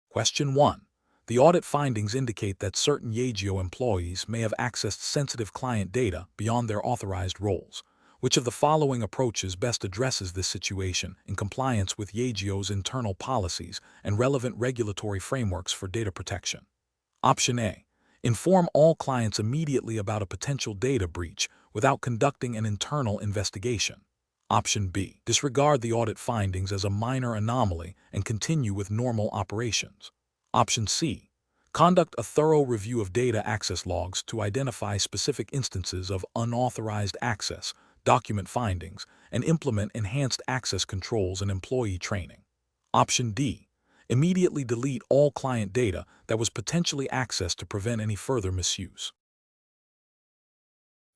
Question 1. The audit findings indicate that certain Yageo employees may have accessed sensitive client data beyond their authorized roles. Which of the following approaches best addresses this situation in compliance with Yageo's internal policies and relevant regulatory frameworks for data protection? Option A. Inform all clients immediately about a potential data breach without conducting an internal investigation. Option B. Disregard the audit findings as a minor anomaly and continue with normal operations. Option C. Conduct a thorough review of data access logs to identify specific instances of unauthorized access, document findings, and implement enhanced access controls and employee training. Option D. Immediately delete all client data that was potentially accessed to prevent any further misuse.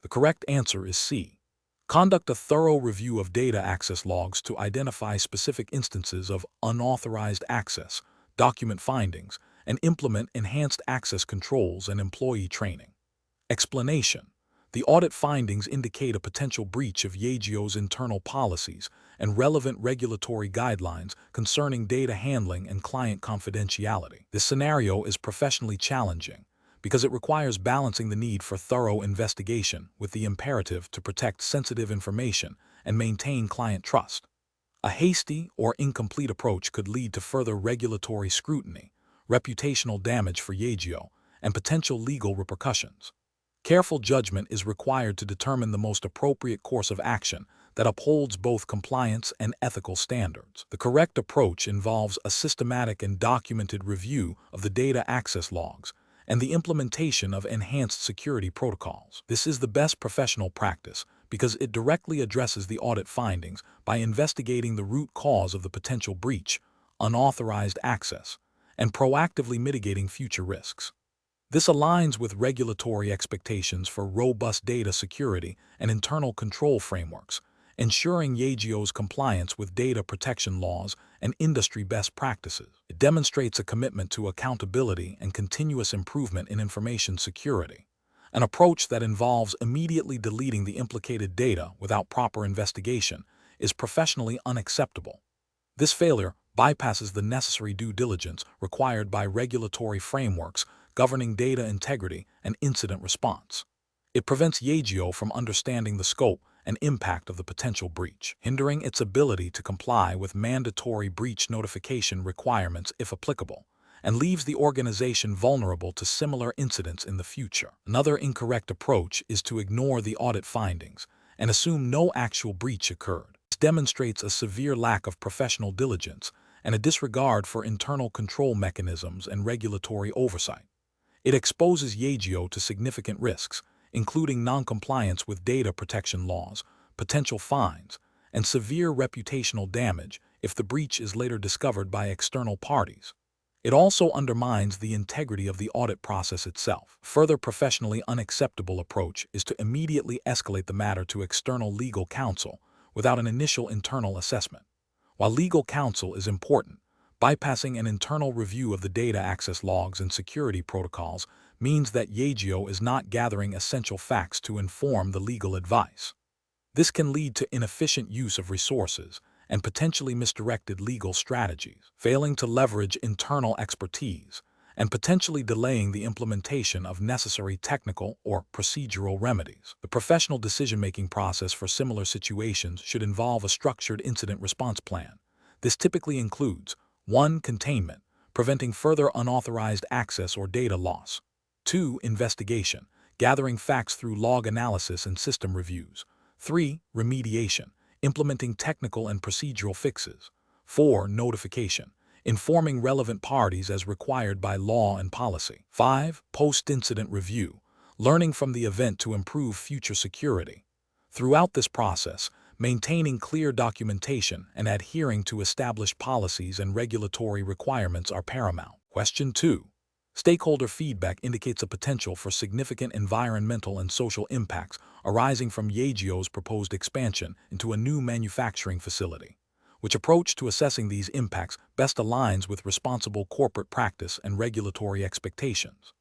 The correct answer is C. Conduct a thorough review of data access logs to identify specific instances of unauthorized access, document findings, and implement enhanced access controls and employee training. Explanation. The audit findings indicate a potential breach of Yageo's internal policies and relevant regulatory guidelines concerning data handling and client confidentiality. This scenario is professionally challenging because it requires balancing the need for thorough investigation with the imperative to protect sensitive information and maintain client trust. A hasty or incomplete approach could lead to further regulatory scrutiny, reputational damage for Yageo, and potential legal repercussions. Careful judgment is required to determine the most appropriate course of action that upholds both compliance and ethical standards. The correct approach involves a systematic and documented review of the data access logs and the implementation of enhanced security protocols. This is the best professional practice because it directly addresses the audit findings by investigating the root cause of the potential breach, unauthorized access, and proactively mitigating future risks. This aligns with regulatory expectations for robust data security and internal control frameworks, ensuring Yageo's compliance with data protection laws and industry best practices. It demonstrates a commitment to accountability and continuous improvement in information security. An approach that involves immediately deleting the implicated data without proper investigation is professionally unacceptable. This failure bypasses the necessary due diligence required by regulatory frameworks governing data integrity and incident response. It prevents Yageo from understanding the scope and impact of the potential breach, hindering its ability to comply with mandatory breach notification requirements if applicable, and leaves the organization vulnerable to similar incidents in the future. Another incorrect approach is to ignore the audit findings and assume no actual breach occurred. This demonstrates a severe lack of professional diligence and a disregard for internal control mechanisms and regulatory oversight. It exposes Yageo to significant risks, including noncompliance with data protection laws, potential fines, and severe reputational damage if the breach is later discovered by external parties. It also undermines the integrity of the audit process itself. Further professionally unacceptable approach is to immediately escalate the matter to external legal counsel without an initial internal assessment. While legal counsel is important, bypassing an internal review of the data access logs and security protocols means that Yageo is not gathering essential facts to inform the legal advice. This can lead to inefficient use of resources and potentially misdirected legal strategies, failing to leverage internal expertise, and potentially delaying the implementation of necessary technical or procedural remedies. The professional decision-making process for similar situations should involve a structured incident response plan. This typically includes 1. Containment, preventing further unauthorized access or data loss. 2. Investigation, gathering facts through log analysis and system reviews. 3. Remediation, implementing technical and procedural fixes. 4. Notification, informing relevant parties as required by law and policy. 5. Post-incident review, learning from the event to improve future security. Throughout this process, maintaining clear documentation and adhering to established policies and regulatory requirements are paramount. Question 2. Stakeholder feedback indicates a potential for significant environmental and social impacts arising from Yageo's proposed expansion into a new manufacturing facility. Which approach to assessing these impacts best aligns with responsible corporate practice and regulatory expectations?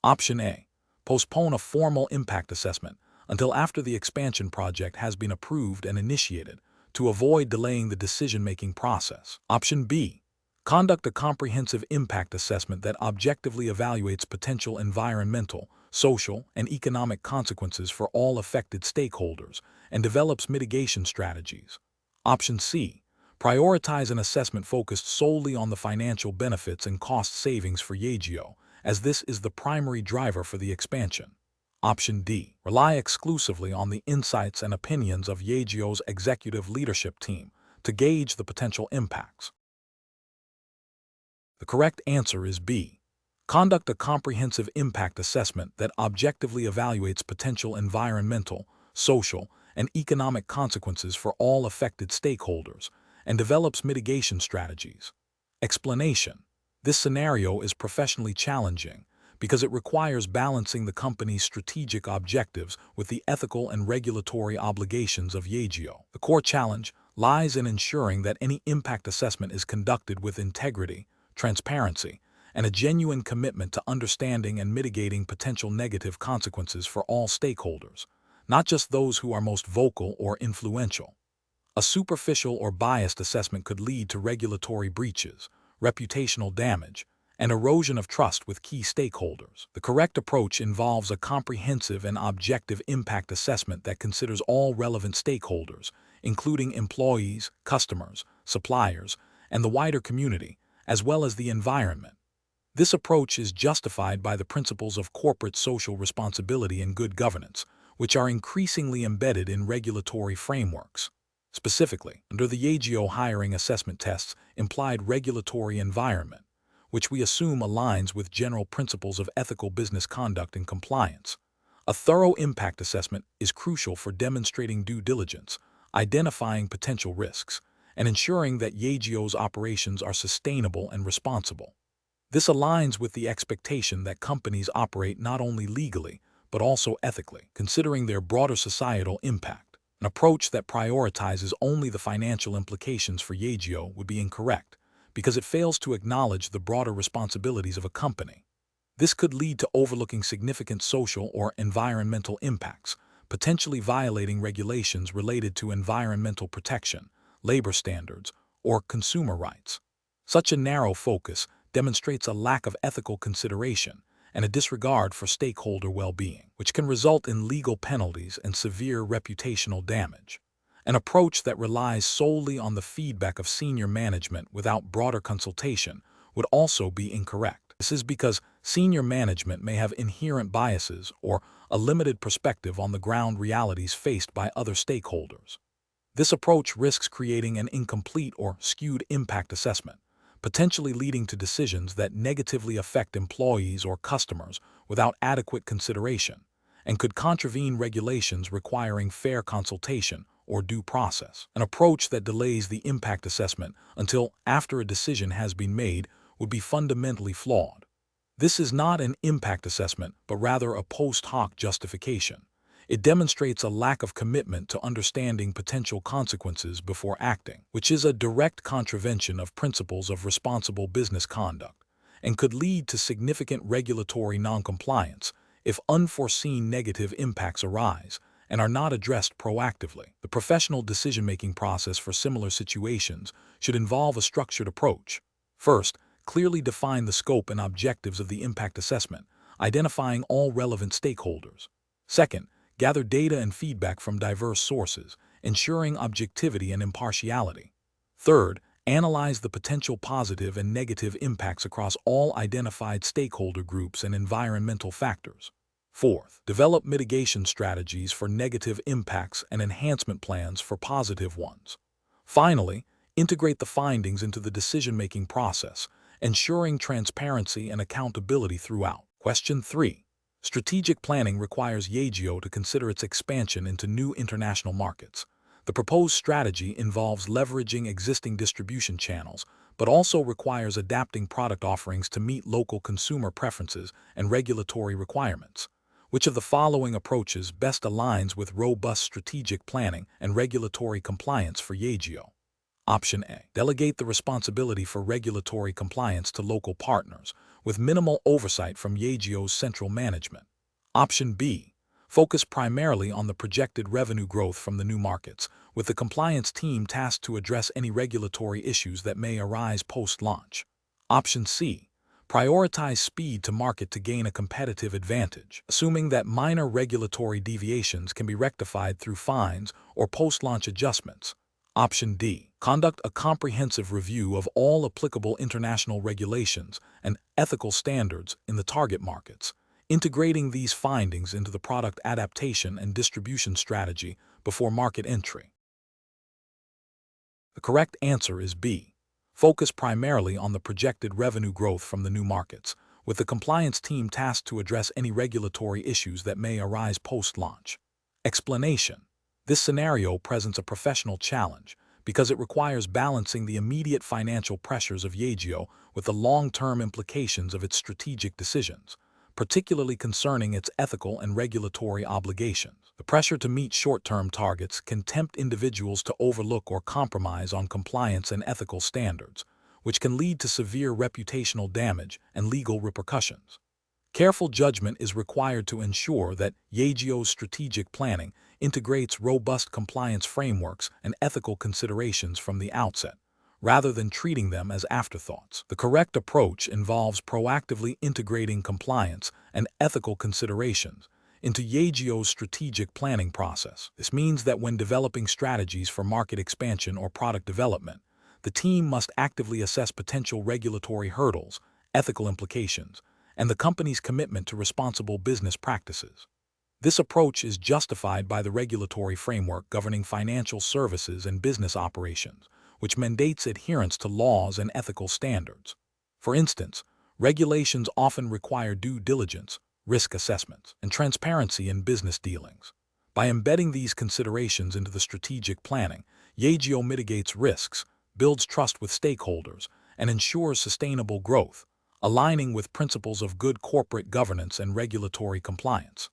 Option A. Postpone a formal impact assessment until after the expansion project has been approved and initiated to avoid delaying the decision-making process. Option B. Conduct a comprehensive impact assessment that objectively evaluates potential environmental, social, and economic consequences for all affected stakeholders and develops mitigation strategies. Option C. Prioritize an assessment focused solely on the financial benefits and cost savings for Yageo, as this is the primary driver for the expansion. Option D. Rely exclusively on the insights and opinions of Yageo's executive leadership team to gauge the potential impacts. The correct answer is B. Conduct a comprehensive impact assessment that objectively evaluates potential environmental, social, and economic consequences for all affected stakeholders and develops mitigation strategies. Explanation: this scenario is professionally challenging because it requires balancing the company's strategic objectives with the ethical and regulatory obligations of Yageo. The core challenge lies in ensuring that any impact assessment is conducted with integrity, transparency, and a genuine commitment to understanding and mitigating potential negative consequences for all stakeholders, not just those who are most vocal or influential. A superficial or biased assessment could lead to regulatory breaches, reputational damage, and erosion of trust with key stakeholders. The correct approach involves a comprehensive and objective impact assessment that considers all relevant stakeholders, including employees, customers, suppliers, and the wider community, as well as the environment. This approach is justified by the principles of corporate social responsibility and good governance, which are increasingly embedded in regulatory frameworks. Specifically, under the Yageo hiring assessment tests implied regulatory environment, which we assume aligns with general principles of ethical business conduct and compliance. A thorough impact assessment is crucial for demonstrating due diligence, identifying potential risks, and ensuring that Yageo's operations are sustainable and responsible. This aligns with the expectation that companies operate not only legally, but also ethically, considering their broader societal impact. An approach that prioritizes only the financial implications for Yageo would be incorrect, because it fails to acknowledge the broader responsibilities of a company. This could lead to overlooking significant social or environmental impacts, potentially violating regulations related to environmental protection, labor standards, or consumer rights. Such a narrow focus demonstrates a lack of ethical consideration and a disregard for stakeholder well-being, which can result in legal penalties and severe reputational damage. An approach that relies solely on the feedback of senior management without broader consultation would also be incorrect. This is because senior management may have inherent biases or a limited perspective on the ground realities faced by other stakeholders. This approach risks creating an incomplete or skewed impact assessment, potentially leading to decisions that negatively affect employees or customers without adequate consideration, and could contravene regulations requiring fair consultation or due process. An approach that delays the impact assessment until after a decision has been made would be fundamentally flawed. This is not an impact assessment, but rather a post hoc justification. It demonstrates a lack of commitment to understanding potential consequences before acting, which is a direct contravention of principles of responsible business conduct, and could lead to significant regulatory noncompliance if unforeseen negative impacts arise and are not addressed proactively. The professional decision-making process for similar situations should involve a structured approach. First, clearly define the scope and objectives of the impact assessment, identifying all relevant stakeholders. Second, gather data and feedback from diverse sources, ensuring objectivity and impartiality. Third, analyze the potential positive and negative impacts across all identified stakeholder groups and environmental factors. Fourth, develop mitigation strategies for negative impacts and enhancement plans for positive ones. Finally, integrate the findings into the decision-making process, ensuring transparency and accountability throughout. Question 3. Strategic planning requires Yageo to consider its expansion into new international markets. The proposed strategy involves leveraging existing distribution channels, but also requires adapting product offerings to meet local consumer preferences and regulatory requirements. Which of the following approaches best aligns with robust strategic planning and regulatory compliance for Yageo? Option A. Delegate the responsibility for regulatory compliance to local partners, with minimal oversight from Yageo's central management. Option B. Focus primarily on the projected revenue growth from the new markets, with the compliance team tasked to address any regulatory issues that may arise post-launch. Option C. Prioritize speed to market to gain a competitive advantage, assuming that minor regulatory deviations can be rectified through fines or post-launch adjustments. Option D. Conduct a comprehensive review of all applicable international regulations and ethical standards in the target markets, integrating these findings into the product adaptation and distribution strategy before market entry. The correct answer is B. Focus primarily on the projected revenue growth from the new markets, with the compliance team tasked to address any regulatory issues that may arise post-launch. Explanation. This scenario presents a professional challenge because it requires balancing the immediate financial pressures of Yageo with the long-term implications of its strategic decisions, particularly concerning its ethical and regulatory obligations. The pressure to meet short-term targets can tempt individuals to overlook or compromise on compliance and ethical standards, which can lead to severe reputational damage and legal repercussions. Careful judgment is required to ensure that Yageo's strategic planning integrates robust compliance frameworks and ethical considerations from the outset, rather than treating them as afterthoughts. The correct approach involves proactively integrating compliance and ethical considerations into Yageo's strategic planning process. This means that when developing strategies for market expansion or product development, the team must actively assess potential regulatory hurdles, ethical implications, and the company's commitment to responsible business practices. This approach is justified by the regulatory framework governing financial services and business operations, which mandates adherence to laws and ethical standards. For instance, regulations often require due diligence, risk assessments, and transparency in business dealings. By embedding these considerations into the strategic planning, Yageo mitigates risks, builds trust with stakeholders, and ensures sustainable growth, aligning with principles of good corporate governance and regulatory compliance.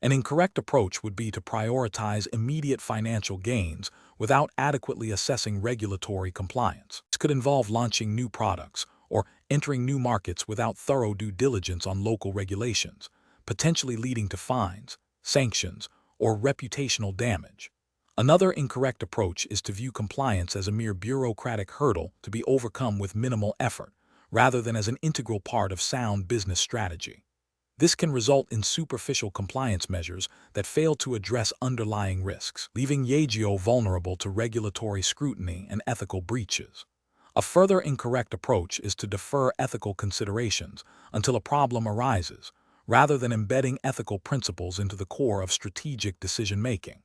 An incorrect approach would be to prioritize immediate financial gains without adequately assessing regulatory compliance. This could involve launching new products or entering new markets without thorough due diligence on local regulations, potentially leading to fines, sanctions, or reputational damage. Another incorrect approach is to view compliance as a mere bureaucratic hurdle to be overcome with minimal effort, rather than as an integral part of sound business strategy. This can result in superficial compliance measures that fail to address underlying risks, leaving Yageo vulnerable to regulatory scrutiny and ethical breaches. A further incorrect approach is to defer ethical considerations until a problem arises, rather than embedding ethical principles into the core of strategic decision-making.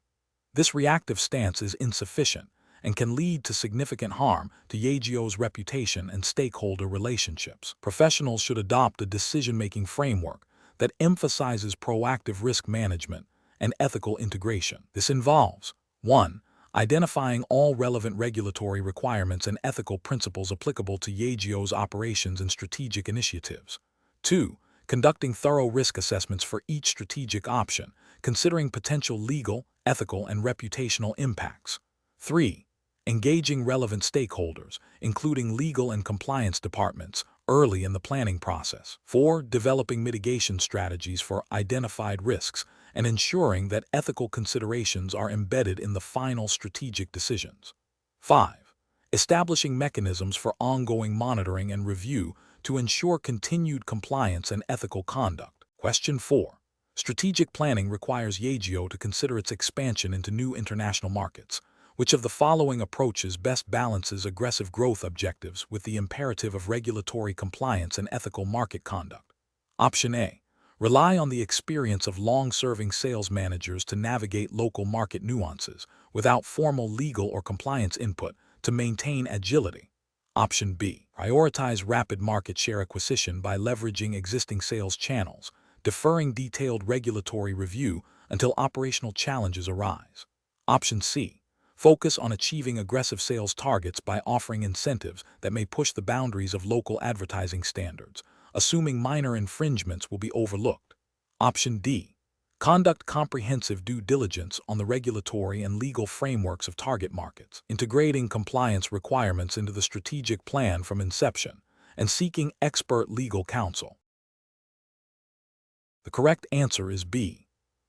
This reactive stance is insufficient and can lead to significant harm to Yageo's reputation and stakeholder relationships. Professionals should adopt a decision-making framework that emphasizes proactive risk management and ethical integration. This involves 1. Identifying all relevant regulatory requirements and ethical principles applicable to Yageo's operations and strategic initiatives. 2. Conducting thorough risk assessments for each strategic option, considering potential legal, ethical, and reputational impacts. 3. Engaging relevant stakeholders, including legal and compliance departments, early in the planning process. 4. Developing mitigation strategies for identified risks and ensuring that ethical considerations are embedded in the final strategic decisions. 5. Establishing mechanisms for ongoing monitoring and review to ensure continued compliance and ethical conduct. Question 4. Strategic planning requires Yageo to consider its expansion into new international markets. Which of the following approaches best balances aggressive growth objectives with the imperative of regulatory compliance and ethical market conduct? Option A. Rely on the experience of long-serving sales managers to navigate local market nuances without formal legal or compliance input to maintain agility. Option B. Prioritize rapid market share acquisition by leveraging existing sales channels, deferring detailed regulatory review until operational challenges arise. Option C. Focus on achieving aggressive sales targets by offering incentives that may push the boundaries of local advertising standards, assuming minor infringements will be overlooked. Option D. Conduct comprehensive due diligence on the regulatory and legal frameworks of target markets, integrating compliance requirements into the strategic plan from inception, and seeking expert legal counsel. The correct answer is B.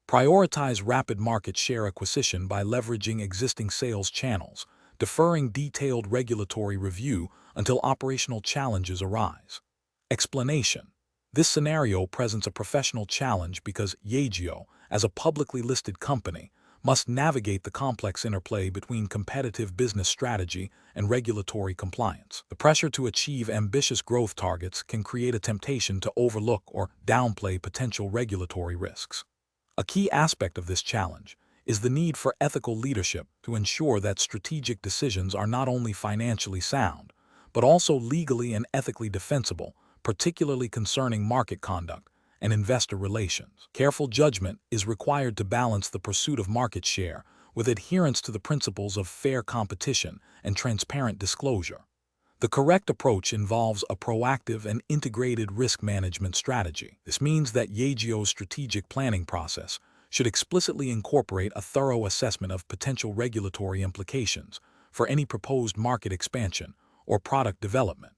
Prioritize rapid market share acquisition by leveraging existing sales channels, deferring detailed regulatory review until operational challenges arise. Explanation: this scenario presents a professional challenge because Yageo, as a publicly listed company, must navigate the complex interplay between competitive business strategy and regulatory compliance. The pressure to achieve ambitious growth targets can create a temptation to overlook or downplay potential regulatory risks. A key aspect of this challenge is the need for ethical leadership to ensure that strategic decisions are not only financially sound, but also legally and ethically defensible, particularly concerning market conduct and investor relations. Careful judgment is required to balance the pursuit of market share with adherence to the principles of fair competition and transparent disclosure. The correct approach involves a proactive and integrated risk management strategy. This means that Yageo's strategic planning process should explicitly incorporate a thorough assessment of potential regulatory implications for any proposed market expansion or product development.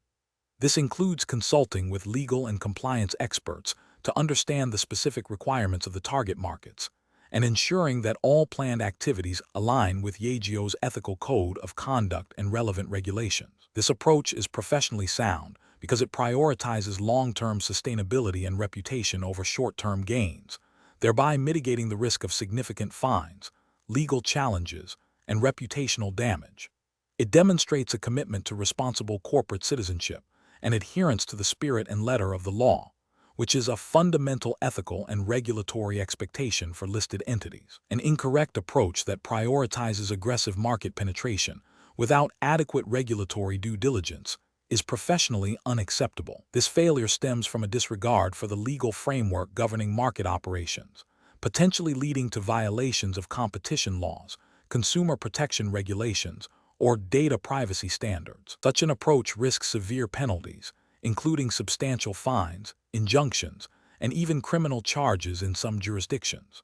This includes consulting with legal and compliance experts to understand the specific requirements of the target markets, and ensuring that all planned activities align with Yageo's ethical code of conduct and relevant regulations. This approach is professionally sound because it prioritizes long-term sustainability and reputation over short-term gains, thereby mitigating the risk of significant fines, legal challenges, and reputational damage. It demonstrates a commitment to responsible corporate citizenship and adherence to the spirit and letter of the law, which is a fundamental ethical and regulatory expectation for listed entities. An incorrect approach that prioritizes aggressive market penetration without adequate regulatory due diligence is professionally unacceptable. This failure stems from a disregard for the legal framework governing market operations, potentially leading to violations of competition laws, consumer protection regulations, or data privacy standards. Such an approach risks severe penalties, including substantial fines, injunctions, and even criminal charges in some jurisdictions.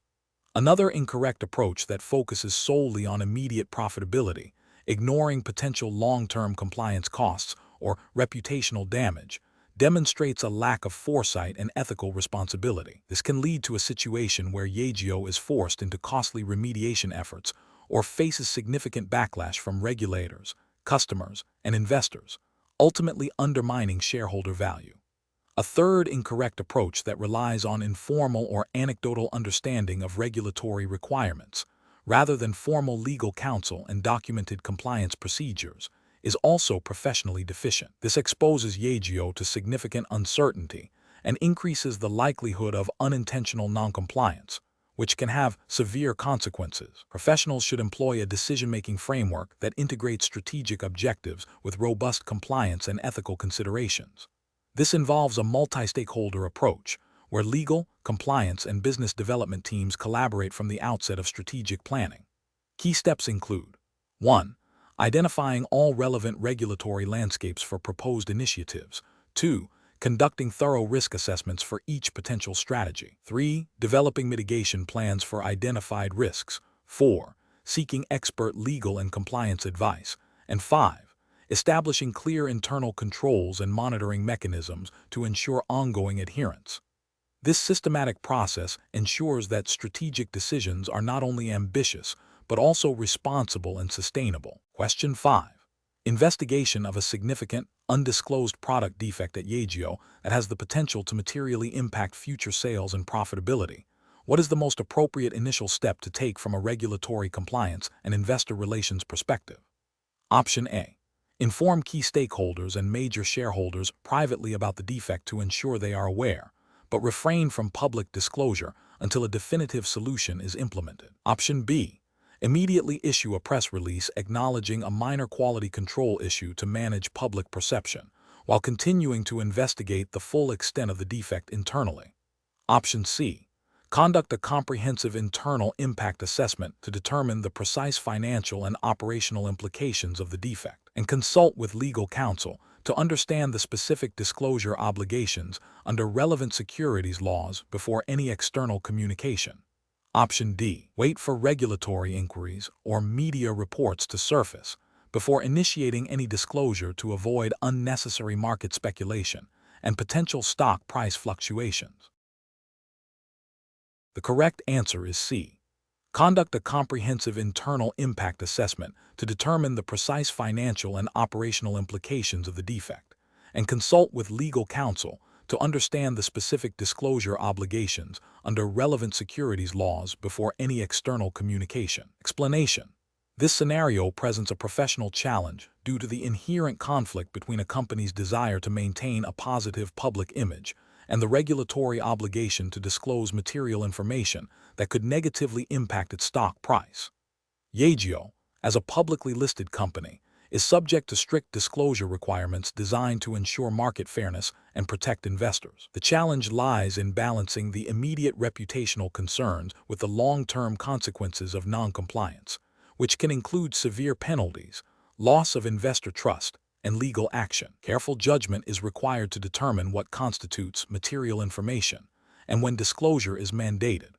Another incorrect approach that focuses solely on immediate profitability, ignoring potential long-term compliance costs or reputational damage, demonstrates a lack of foresight and ethical responsibility. This can lead to a situation where Yageo is forced into costly remediation efforts or faces significant backlash from regulators, customers, and investors, ultimately undermining shareholder value. A third incorrect approach that relies on informal or anecdotal understanding of regulatory requirements, rather than formal legal counsel and documented compliance procedures, is also professionally deficient. This exposes Yageo to significant uncertainty and increases the likelihood of unintentional noncompliance, which can have severe consequences. Professionals should employ a decision-making framework that integrates strategic objectives with robust compliance and ethical considerations. This involves a multi-stakeholder approach, where legal, compliance, and business development teams collaborate from the outset of strategic planning. Key steps include: 1. Identifying all relevant regulatory landscapes for proposed initiatives. 2. Conducting thorough risk assessments for each potential strategy. 3. Developing mitigation plans for identified risks. 4. Seeking expert legal and compliance advice. And 5. Establishing clear internal controls and monitoring mechanisms to ensure ongoing adherence. This systematic process ensures that strategic decisions are not only ambitious, but also responsible and sustainable. Question 5. Investigation of a significant, undisclosed product defect at Yageo that has the potential to materially impact future sales and profitability. What is the most appropriate initial step to take from a regulatory compliance and investor relations perspective? Option A. Inform key stakeholders and major shareholders privately about the defect to ensure they are aware, but refrain from public disclosure until a definitive solution is implemented. Option B. Immediately issue a press release acknowledging a minor quality control issue to manage public perception, while continuing to investigate the full extent of the defect internally. Option C. Conduct a comprehensive internal impact assessment to determine the precise financial and operational implications of the defect, and consult with legal counsel to understand the specific disclosure obligations under relevant securities laws before any external communication. Option D. Wait for regulatory inquiries or media reports to surface before initiating any disclosure to avoid unnecessary market speculation and potential stock price fluctuations. The correct answer is C. Conduct a comprehensive internal impact assessment to determine the precise financial and operational implications of the defect, and consult with legal counsel to understand the specific disclosure obligations under relevant securities laws before any external communication. Explanation. This scenario presents a professional challenge due to the inherent conflict between a company's desire to maintain a positive public image and the regulatory obligation to disclose material information that could negatively impact its stock price. Yageo, as a publicly listed company, is subject to strict disclosure requirements designed to ensure market fairness and protect investors. The challenge lies in balancing the immediate reputational concerns with the long-term consequences of non-compliance, which can include severe penalties, loss of investor trust, and legal action. Careful judgment is required to determine what constitutes material information and when disclosure is mandated.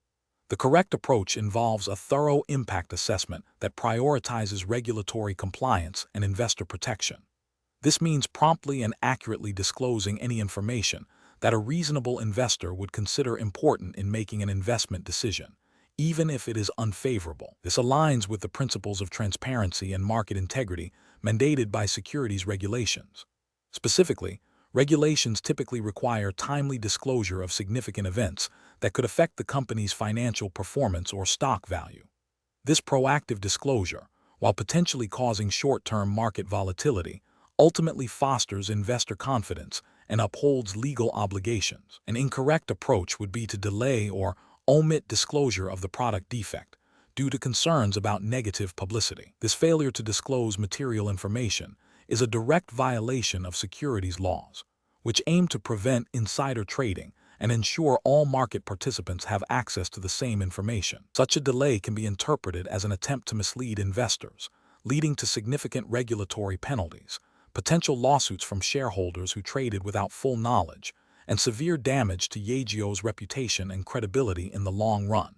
The correct approach involves a thorough impact assessment that prioritizes regulatory compliance and investor protection. This means promptly and accurately disclosing any information that a reasonable investor would consider important in making an investment decision, even if it is unfavorable. This aligns with the principles of transparency and market integrity mandated by securities regulations. Specifically, regulations typically require timely disclosure of significant events that could affect the company's financial performance or stock value. This proactive disclosure, while potentially causing short-term market volatility, ultimately fosters investor confidence and upholds legal obligations. An incorrect approach would be to delay or omit disclosure of the product defect due to concerns about negative publicity. This failure to disclose material information is a direct violation of securities laws, which aim to prevent insider trading and ensure all market participants have access to the same information. Such a delay can be interpreted as an attempt to mislead investors, leading to significant regulatory penalties, potential lawsuits from shareholders who traded without full knowledge, and severe damage to Yageo's reputation and credibility in the long run.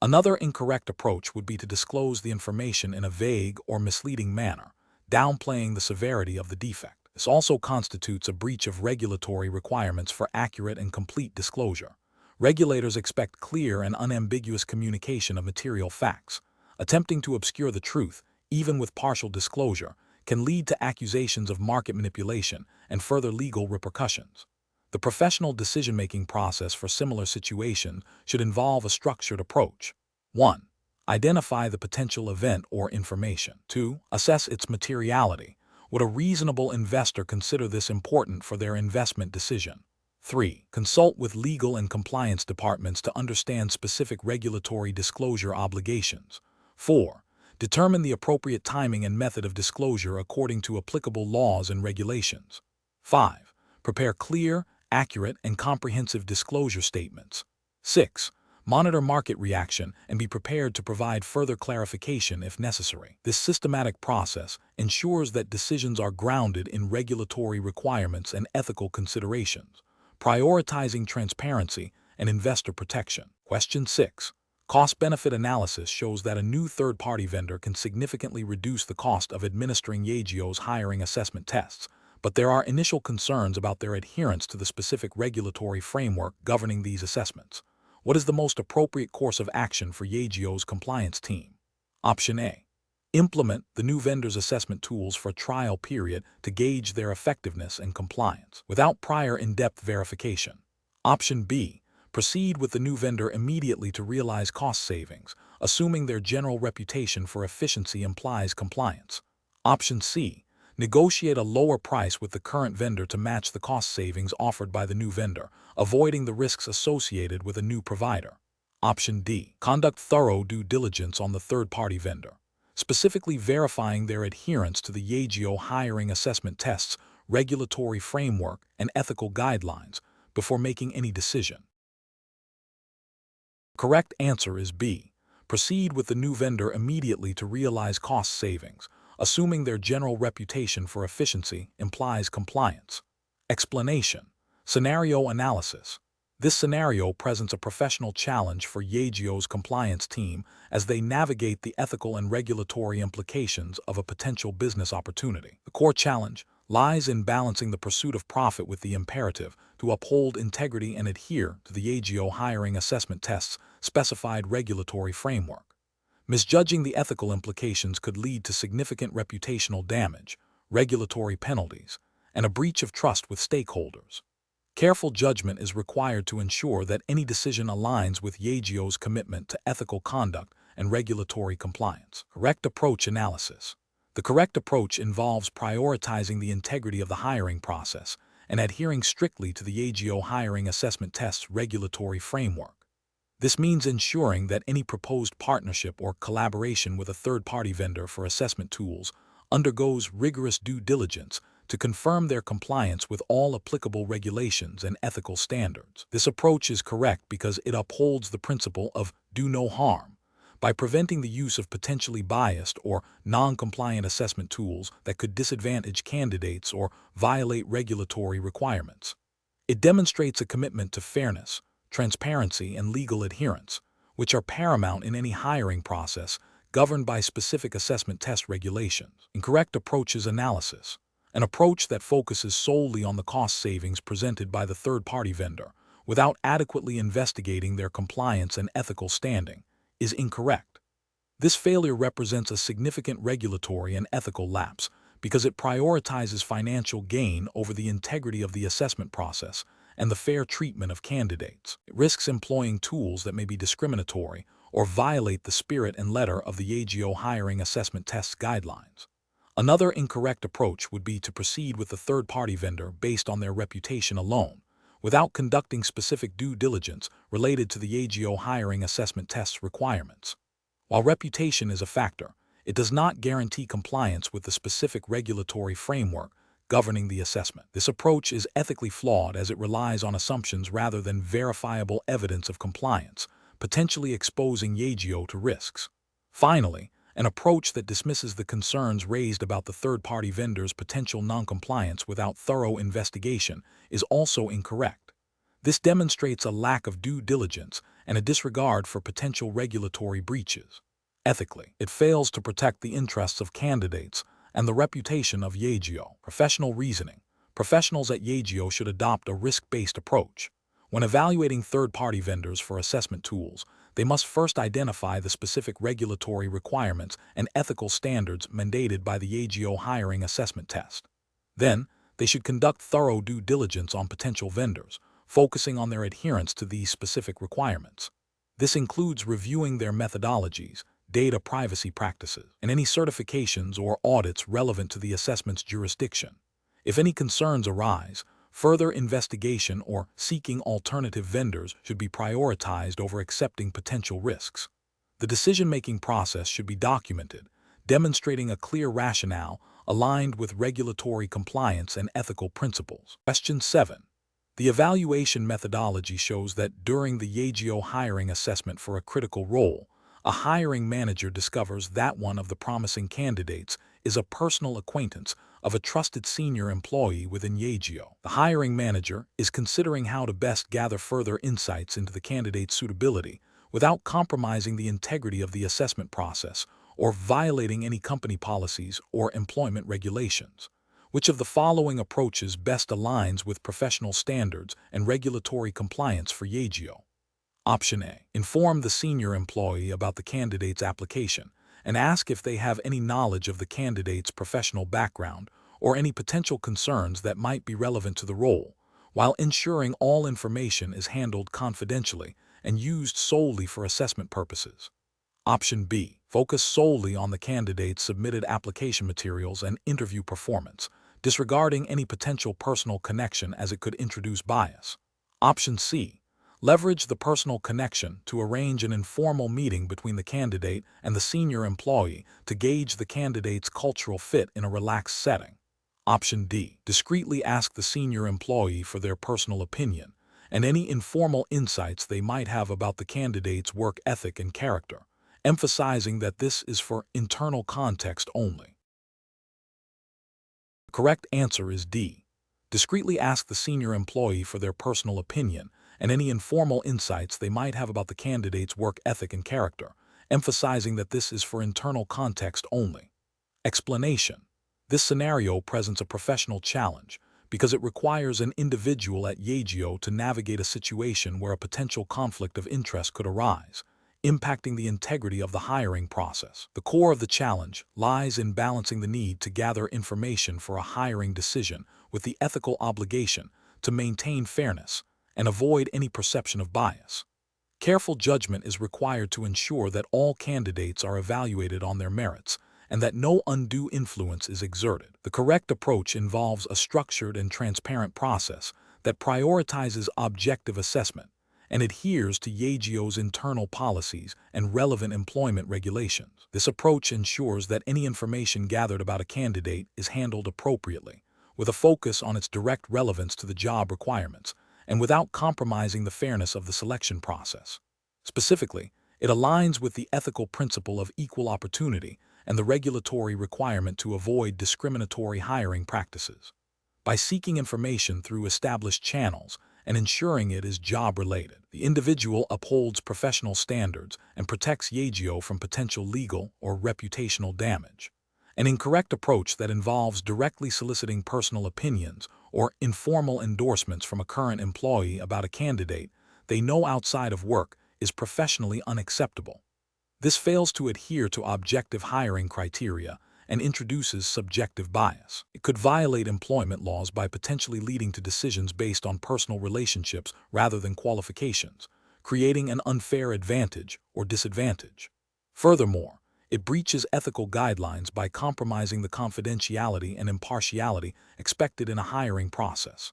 Another incorrect approach would be to disclose the information in a vague or misleading manner, downplaying the severity of the defect. This also constitutes a breach of regulatory requirements for accurate and complete disclosure. Regulators expect clear and unambiguous communication of material facts. Attempting to obscure the truth, even with partial disclosure, can lead to accusations of market manipulation and further legal repercussions. The professional decision-making process for similar situations should involve a structured approach. 1. Identify the potential event or information. 2. Assess its materiality. Would a reasonable investor consider this important for their investment decision? 3. Consult with legal and compliance departments to understand specific regulatory disclosure obligations. 4. Determine the appropriate timing and method of disclosure according to applicable laws and regulations. 5. Prepare clear, accurate, and comprehensive disclosure statements. 6. Monitor market reaction and be prepared to provide further clarification if necessary. This systematic process ensures that decisions are grounded in regulatory requirements and ethical considerations, prioritizing transparency and investor protection. Question 6. Cost-benefit analysis shows that a new third-party vendor can significantly reduce the cost of administering Yageo's hiring assessment tests, but there are initial concerns about their adherence to the specific regulatory framework governing these assessments. What is the most appropriate course of action for Yageo's compliance team? Option A. Implement the new vendor's assessment tools for a trial period to gauge their effectiveness and compliance, without prior in-depth verification. Option B. Proceed with the new vendor immediately to realize cost savings, assuming their general reputation for efficiency implies compliance. Option C. Negotiate a lower price with the current vendor to match the cost savings offered by the new vendor, avoiding the risks associated with a new provider. Option D. Conduct thorough due diligence on the third-party vendor, specifically verifying their adherence to the Yageo hiring assessment tests, regulatory framework, and ethical guidelines before making any decision. Correct answer is B. Proceed with the new vendor immediately to realize cost savings, assuming their general reputation for efficiency implies compliance. Explanation. Scenario analysis. This scenario presents a professional challenge for Yageo's compliance team as they navigate the ethical and regulatory implications of a potential business opportunity. The core challenge lies in balancing the pursuit of profit with the imperative to uphold integrity and adhere to the Yageo hiring assessment test's specified regulatory framework. Misjudging the ethical implications could lead to significant reputational damage, regulatory penalties, and a breach of trust with stakeholders. Careful judgment is required to ensure that any decision aligns with Yageo's commitment to ethical conduct and regulatory compliance. Correct approach analysis. The correct approach involves prioritizing the integrity of the hiring process and adhering strictly to the Yageo hiring assessment test's regulatory framework. This means ensuring that any proposed partnership or collaboration with a third-party vendor for assessment tools undergoes rigorous due diligence to confirm their compliance with all applicable regulations and ethical standards. This approach is correct because it upholds the principle of do no harm by preventing the use of potentially biased or non-compliant assessment tools that could disadvantage candidates or violate regulatory requirements. It demonstrates a commitment to fairness, transparency, and legal adherence, which are paramount in any hiring process governed by specific assessment test regulations. Incorrect approaches analysis. An approach that focuses solely on the cost savings presented by the third-party vendor without adequately investigating their compliance and ethical standing is incorrect. This failure represents a significant regulatory and ethical lapse because it prioritizes financial gain over the integrity of the assessment process and the fair treatment of candidates. It risks employing tools that may be discriminatory or violate the spirit and letter of the Yageo hiring assessment test guidelines. Another incorrect approach would be to proceed with the third-party vendor based on their reputation alone, without conducting specific due diligence related to the Yageo hiring assessment test's requirements. While reputation is a factor, it does not guarantee compliance with the specific regulatory framework governing the assessment. This approach is ethically flawed as it relies on assumptions rather than verifiable evidence of compliance, potentially exposing Yageo to risks. Finally, an approach that dismisses the concerns raised about the third-party vendor's potential noncompliance without thorough investigation is also incorrect. This demonstrates a lack of due diligence and a disregard for potential regulatory breaches. Ethically, it fails to protect the interests of candidates and the reputation of Yageo. Professional reasoning. Professionals at Yageo should adopt a risk-based approach. When evaluating third-party vendors for assessment tools, they must first identify the specific regulatory requirements and ethical standards mandated by the Yageo hiring assessment test. Then, they should conduct thorough due diligence on potential vendors, focusing on their adherence to these specific requirements. This includes reviewing their methodologies, data privacy practices, and any certifications or audits relevant to the assessment's jurisdiction. If any concerns arise, further investigation or seeking alternative vendors should be prioritized over accepting potential risks. The decision-making process should be documented, demonstrating a clear rationale aligned with regulatory compliance and ethical principles. Question 7. The evaluation methodology shows that during the Yageo hiring assessment for a critical role, a hiring manager discovers that one of the promising candidates is a personal acquaintance of a trusted senior employee within Yageo. The hiring manager is considering how to best gather further insights into the candidate's suitability without compromising the integrity of the assessment process or violating any company policies or employment regulations. Which of the following approaches best aligns with professional standards and regulatory compliance for Yageo? Option A. Inform the senior employee about the candidate's application and ask if they have any knowledge of the candidate's professional background or any potential concerns that might be relevant to the role, while ensuring all information is handled confidentially and used solely for assessment purposes. Option B. Focus solely on the candidate's submitted application materials and interview performance, disregarding any potential personal connection as it could introduce bias. Option C. Leverage the personal connection to arrange an informal meeting between the candidate and the senior employee to gauge the candidate's cultural fit in a relaxed setting. Option D. Discreetly ask the senior employee for their personal opinion and any informal insights they might have about the candidate's work ethic and character, emphasizing that this is for internal context only. The correct answer is D. Discreetly ask the senior employee for their personal opinion and any informal insights they might have about the candidate's work ethic and character, emphasizing that this is for internal context only. Explanation. This scenario presents a professional challenge because it requires an individual at Yageo to navigate a situation where a potential conflict of interest could arise, impacting the integrity of the hiring process. The core of the challenge lies in balancing the need to gather information for a hiring decision with the ethical obligation to maintain fairness and avoid any perception of bias. Careful judgment is required to ensure that all candidates are evaluated on their merits and that no undue influence is exerted. The correct approach involves a structured and transparent process that prioritizes objective assessment and adheres to Yageo's internal policies and relevant employment regulations. This approach ensures that any information gathered about a candidate is handled appropriately, with a focus on its direct relevance to the job requirements, and without compromising the fairness of the selection process. Specifically, it aligns with the ethical principle of equal opportunity and the regulatory requirement to avoid discriminatory hiring practices. By seeking information through established channels and ensuring it is job-related, the individual upholds professional standards and protects Yageo from potential legal or reputational damage. An incorrect approach that involves directly soliciting personal opinions or informal endorsements from a current employee about a candidate they know outside of work is professionally unacceptable. This fails to adhere to objective hiring criteria and introduces subjective bias. It could violate employment laws by potentially leading to decisions based on personal relationships rather than qualifications, creating an unfair advantage or disadvantage. Furthermore, it breaches ethical guidelines by compromising the confidentiality and impartiality expected in a hiring process.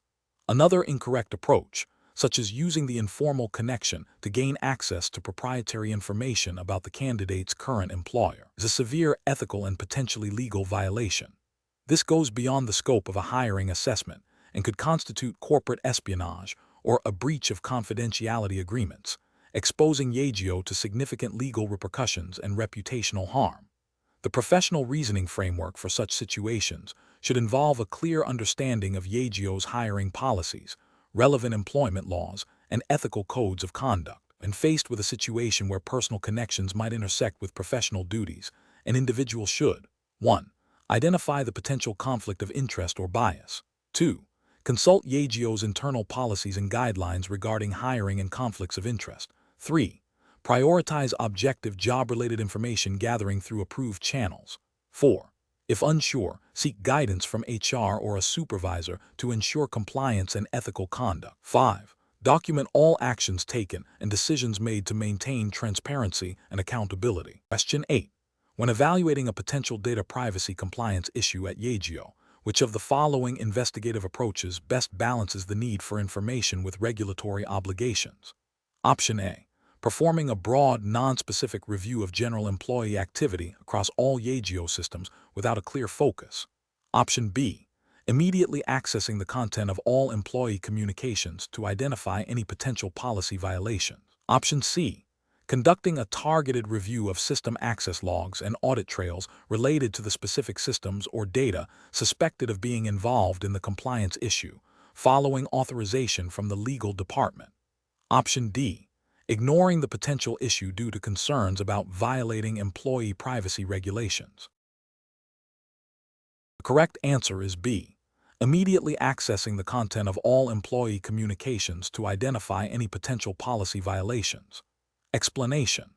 Another incorrect approach, such as using the informal connection to gain access to proprietary information about the candidate's current employer, is a severe ethical and potentially legal violation. This goes beyond the scope of a hiring assessment and could constitute corporate espionage or a breach of confidentiality agreements, exposing Yageo to significant legal repercussions and reputational harm. The professional reasoning framework for such situations should involve a clear understanding of Yageo's hiring policies, relevant employment laws, and ethical codes of conduct. And faced with a situation where personal connections might intersect with professional duties, an individual should 1. Identify the potential conflict of interest or bias. 2. Consult Yageo's internal policies and guidelines regarding hiring and conflicts of interest. 3. Prioritize objective job-related information gathering through approved channels. 4. If unsure, seek guidance from HR or a supervisor to ensure compliance and ethical conduct. 5. Document all actions taken and decisions made to maintain transparency and accountability. Question 8. When evaluating a potential data privacy compliance issue at Yageo, which of the following investigative approaches best balances the need for information with regulatory obligations? Option A. Performing a broad, non-specific review of general employee activity across all Yageo systems without a clear focus. Option B. Immediately accessing the content of all employee communications to identify any potential policy violations. Option C. Conducting a targeted review of system access logs and audit trails related to the specific systems or data suspected of being involved in the compliance issue, following authorization from the legal department. Option D. Ignoring the potential issue due to concerns about violating employee privacy regulations. The correct answer is B. Immediately accessing the content of all employee communications to identify any potential policy violations. Explanation.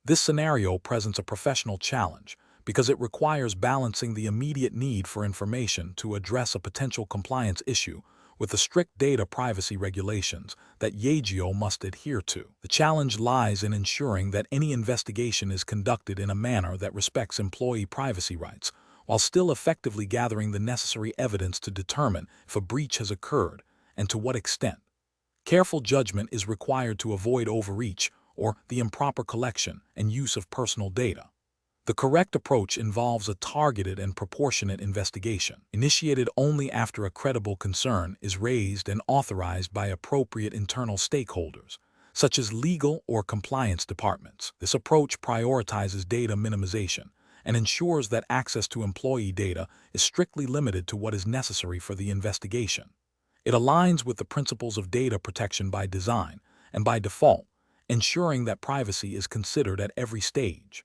This scenario presents a professional challenge because it requires balancing the immediate need for information to address a potential compliance issue with the strict data privacy regulations that Yageo must adhere to. The challenge lies in ensuring that any investigation is conducted in a manner that respects employee privacy rights, while still effectively gathering the necessary evidence to determine if a breach has occurred and to what extent. Careful judgment is required to avoid overreach or the improper collection and use of personal data. The correct approach involves a targeted and proportionate investigation, initiated only after a credible concern is raised and authorized by appropriate internal stakeholders, such as legal or compliance departments. This approach prioritizes data minimization and ensures that access to employee data is strictly limited to what is necessary for the investigation. It aligns with the principles of data protection by design and by default, ensuring that privacy is considered at every stage.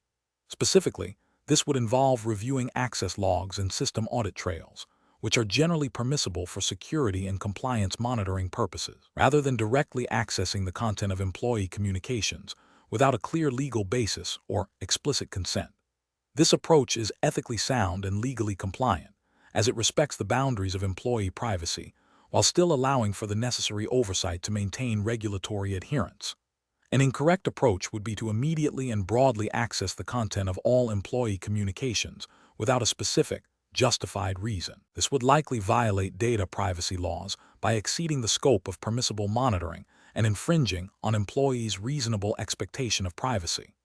Specifically, This would involve reviewing access logs and system audit trails, which are generally permissible for security and compliance monitoring purposes, rather than directly accessing the content of employee communications without a clear legal basis or explicit consent. This approach is ethically sound and legally compliant, as it respects the boundaries of employee privacy while still allowing for the necessary oversight to maintain regulatory adherence. An incorrect approach would be to immediately and broadly access the content of all employee communications without a specific, justified reason. This would likely violate data privacy laws by exceeding the scope of permissible monitoring and infringing on employees' reasonable expectation of privacy.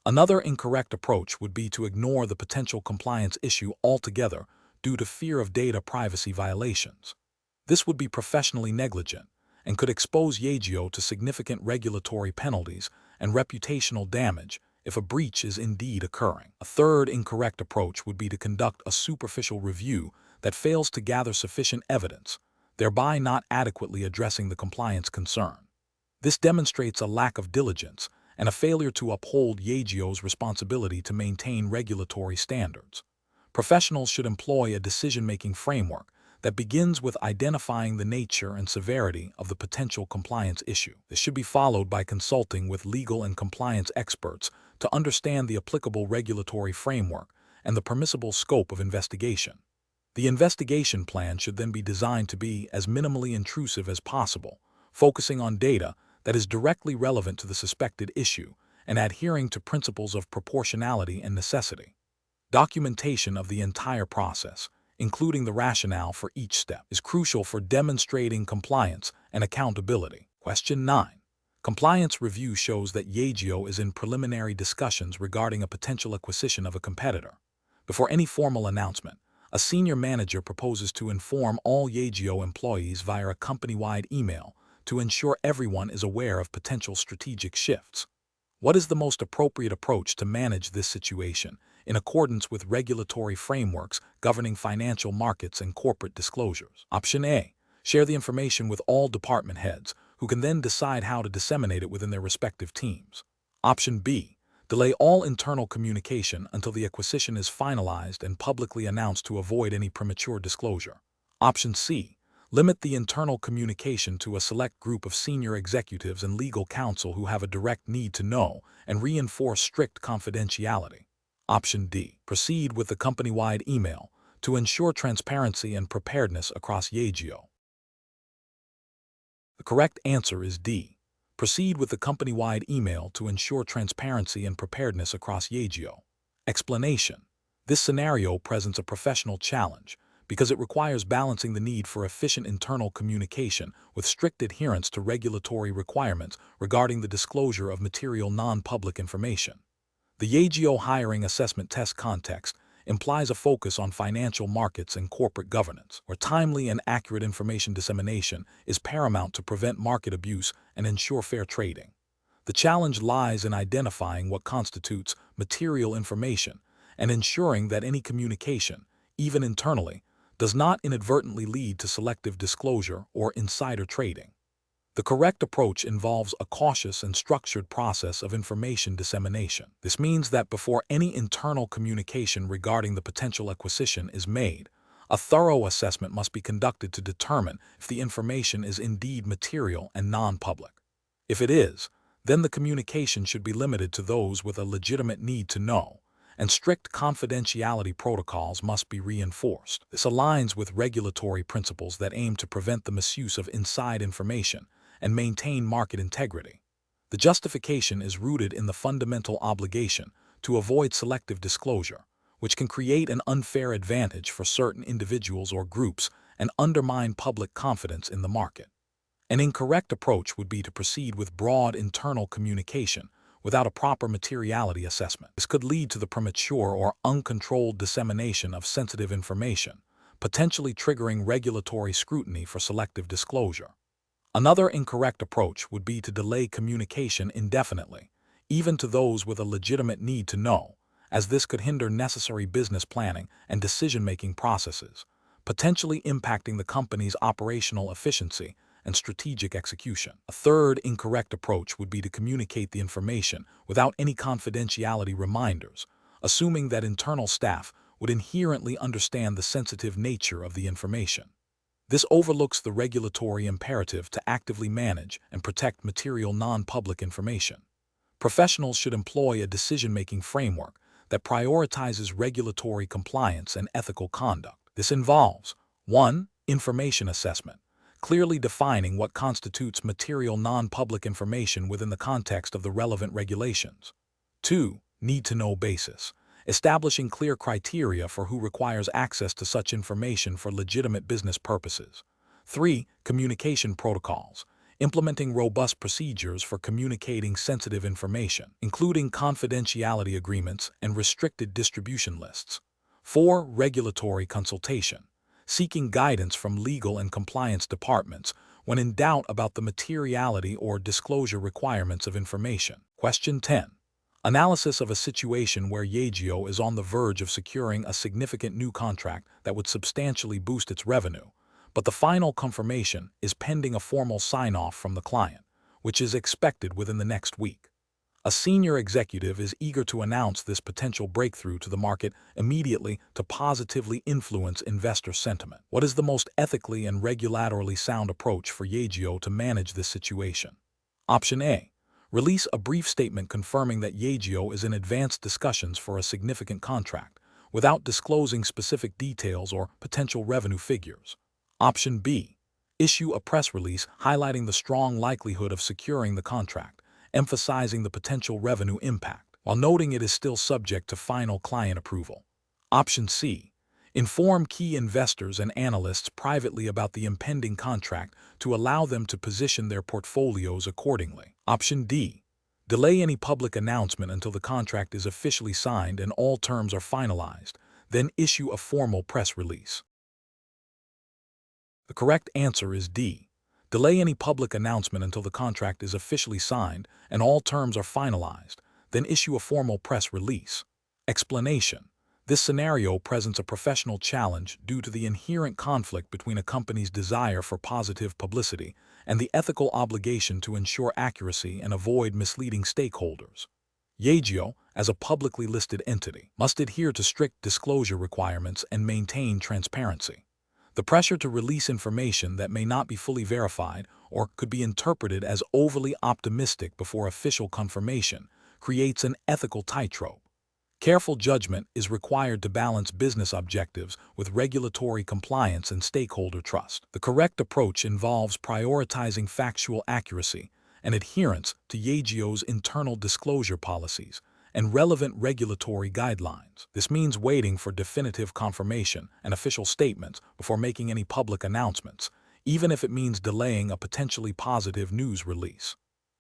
Another incorrect approach would be to ignore the potential compliance issue altogether due to fear of data privacy violations. This would be professionally negligent and could expose Yageo to significant regulatory penalties and reputational damage if a breach is indeed occurring. A third incorrect approach would be to conduct a superficial review that fails to gather sufficient evidence, thereby not adequately addressing the compliance concern. This demonstrates a lack of diligence and a failure to uphold Yageo's responsibility to maintain regulatory standards. Professionals should employ a decision-making framework that begins with identifying the nature and severity of the potential compliance issue. This should be followed by consulting with legal and compliance experts to understand the applicable regulatory framework and the permissible scope of investigation. The investigation plan should then be designed to be as minimally intrusive as possible, focusing on data that is directly relevant to the suspected issue and adhering to principles of proportionality and necessity. Documentation of the entire process, including the rationale for each step, is crucial for demonstrating compliance and accountability. Question 9. Compliance review shows that Yageo is in preliminary discussions regarding a potential acquisition of a competitor. Before any formal announcement, a senior manager proposes to inform all Yageo employees via a company-wide email to ensure everyone is aware of potential strategic shifts. What is the most appropriate approach to manage this situation in accordance with regulatory frameworks governing financial markets and corporate disclosures? Option A. Share the information with all department heads, who can then decide how to disseminate it within their respective teams. Option B. Delay all internal communication until the acquisition is finalized and publicly announced to avoid any premature disclosure. Option C. Limit the internal communication to a select group of senior executives and legal counsel who have a direct need to know and reinforce strict confidentiality. Option D. Proceed with the company-wide email to ensure transparency and preparedness across Yageo. The correct answer is D. Proceed with the company-wide email to ensure transparency and preparedness across Yageo. Explanation. This scenario presents a professional challenge because it requires balancing the need for efficient internal communication with strict adherence to regulatory requirements regarding the disclosure of material non-public information. The Yageo hiring assessment test context implies a focus on financial markets and corporate governance, where timely and accurate information dissemination is paramount to prevent market abuse and ensure fair trading. The challenge lies in identifying what constitutes material information and ensuring that any communication, even internally, does not inadvertently lead to selective disclosure or insider trading. The correct approach involves a cautious and structured process of information dissemination. This means that before any internal communication regarding the potential acquisition is made, a thorough assessment must be conducted to determine if the information is indeed material and non-public. If it is, then the communication should be limited to those with a legitimate need to know, and strict confidentiality protocols must be reinforced. This aligns with regulatory principles that aim to prevent the misuse of inside information and maintain market integrity. The justification is rooted in the fundamental obligation to avoid selective disclosure, which can create an unfair advantage for certain individuals or groups and undermine public confidence in the market. An incorrect approach would be to proceed with broad internal communication without a proper materiality assessment. This could lead to the premature or uncontrolled dissemination of sensitive information, potentially triggering regulatory scrutiny for selective disclosure. Another incorrect approach would be to delay communication indefinitely, even to those with a legitimate need to know, as this could hinder necessary business planning and decision-making processes, potentially impacting the company's operational efficiency and strategic execution. A third incorrect approach would be to communicate the information without any confidentiality reminders, assuming that internal staff would inherently understand the sensitive nature of the information. This overlooks the regulatory imperative to actively manage and protect material non-public information. Professionals should employ a decision-making framework that prioritizes regulatory compliance and ethical conduct. This involves 1. Information assessment, clearly defining what constitutes material non-public information within the context of the relevant regulations. 2. Need-to-know basis, establishing clear criteria for who requires access to such information for legitimate business purposes. 3. Communication protocols, implementing robust procedures for communicating sensitive information, including confidentiality agreements and restricted distribution lists. 4. Regulatory consultation, seeking guidance from legal and compliance departments when in doubt about the materiality or disclosure requirements of information. Question 10. Analysis of a situation where Yageo is on the verge of securing a significant new contract that would substantially boost its revenue, but the final confirmation is pending a formal sign-off from the client, which is expected within the next week. A senior executive is eager to announce this potential breakthrough to the market immediately to positively influence investor sentiment. What is the most ethically and regulatorily sound approach for Yageo to manage this situation? Option A. Release a brief statement confirming that Yageo is in advanced discussions for a significant contract, without disclosing specific details or potential revenue figures. Option B. Issue a press release highlighting the strong likelihood of securing the contract, emphasizing the potential revenue impact, while noting it is still subject to final client approval. Option C. Inform key investors and analysts privately about the impending contract to allow them to position their portfolios accordingly. Option D. Delay any public announcement until the contract is officially signed and all terms are finalized, then issue a formal press release. The correct answer is D. Delay any public announcement until the contract is officially signed and all terms are finalized, then issue a formal press release. Explanation. This scenario presents a professional challenge due to the inherent conflict between a company's desire for positive publicity and the ethical obligation to ensure accuracy and avoid misleading stakeholders. Yageo, as a publicly listed entity, must adhere to strict disclosure requirements and maintain transparency. The pressure to release information that may not be fully verified or could be interpreted as overly optimistic before official confirmation creates an ethical tightrope. Careful judgment is required to balance business objectives with regulatory compliance and stakeholder trust. The correct approach involves prioritizing factual accuracy and adherence to Yageo's internal disclosure policies and relevant regulatory guidelines. This means waiting for definitive confirmation and official statements before making any public announcements, even if it means delaying a potentially positive news release.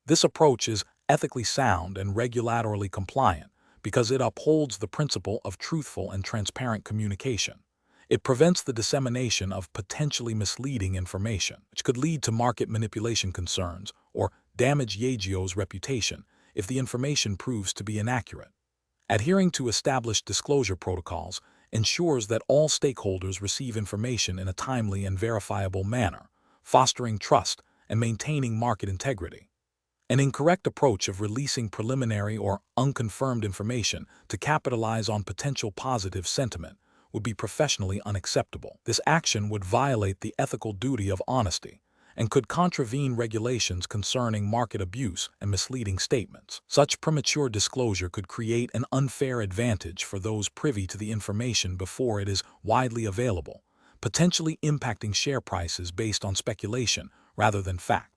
This approach is ethically sound and regulatorily compliant because it upholds the principle of truthful and transparent communication. It prevents the dissemination of potentially misleading information, which could lead to market manipulation concerns or damage Yageo's reputation if the information proves to be inaccurate. Adhering to established disclosure protocols ensures that all stakeholders receive information in a timely and verifiable manner, fostering trust and maintaining market integrity. An incorrect approach of releasing preliminary or unconfirmed information to capitalize on potential positive sentiment would be professionally unacceptable. This action would violate the ethical duty of honesty and could contravene regulations concerning market abuse and misleading statements. Such premature disclosure could create an unfair advantage for those privy to the information before it is widely available, potentially impacting share prices based on speculation rather than fact.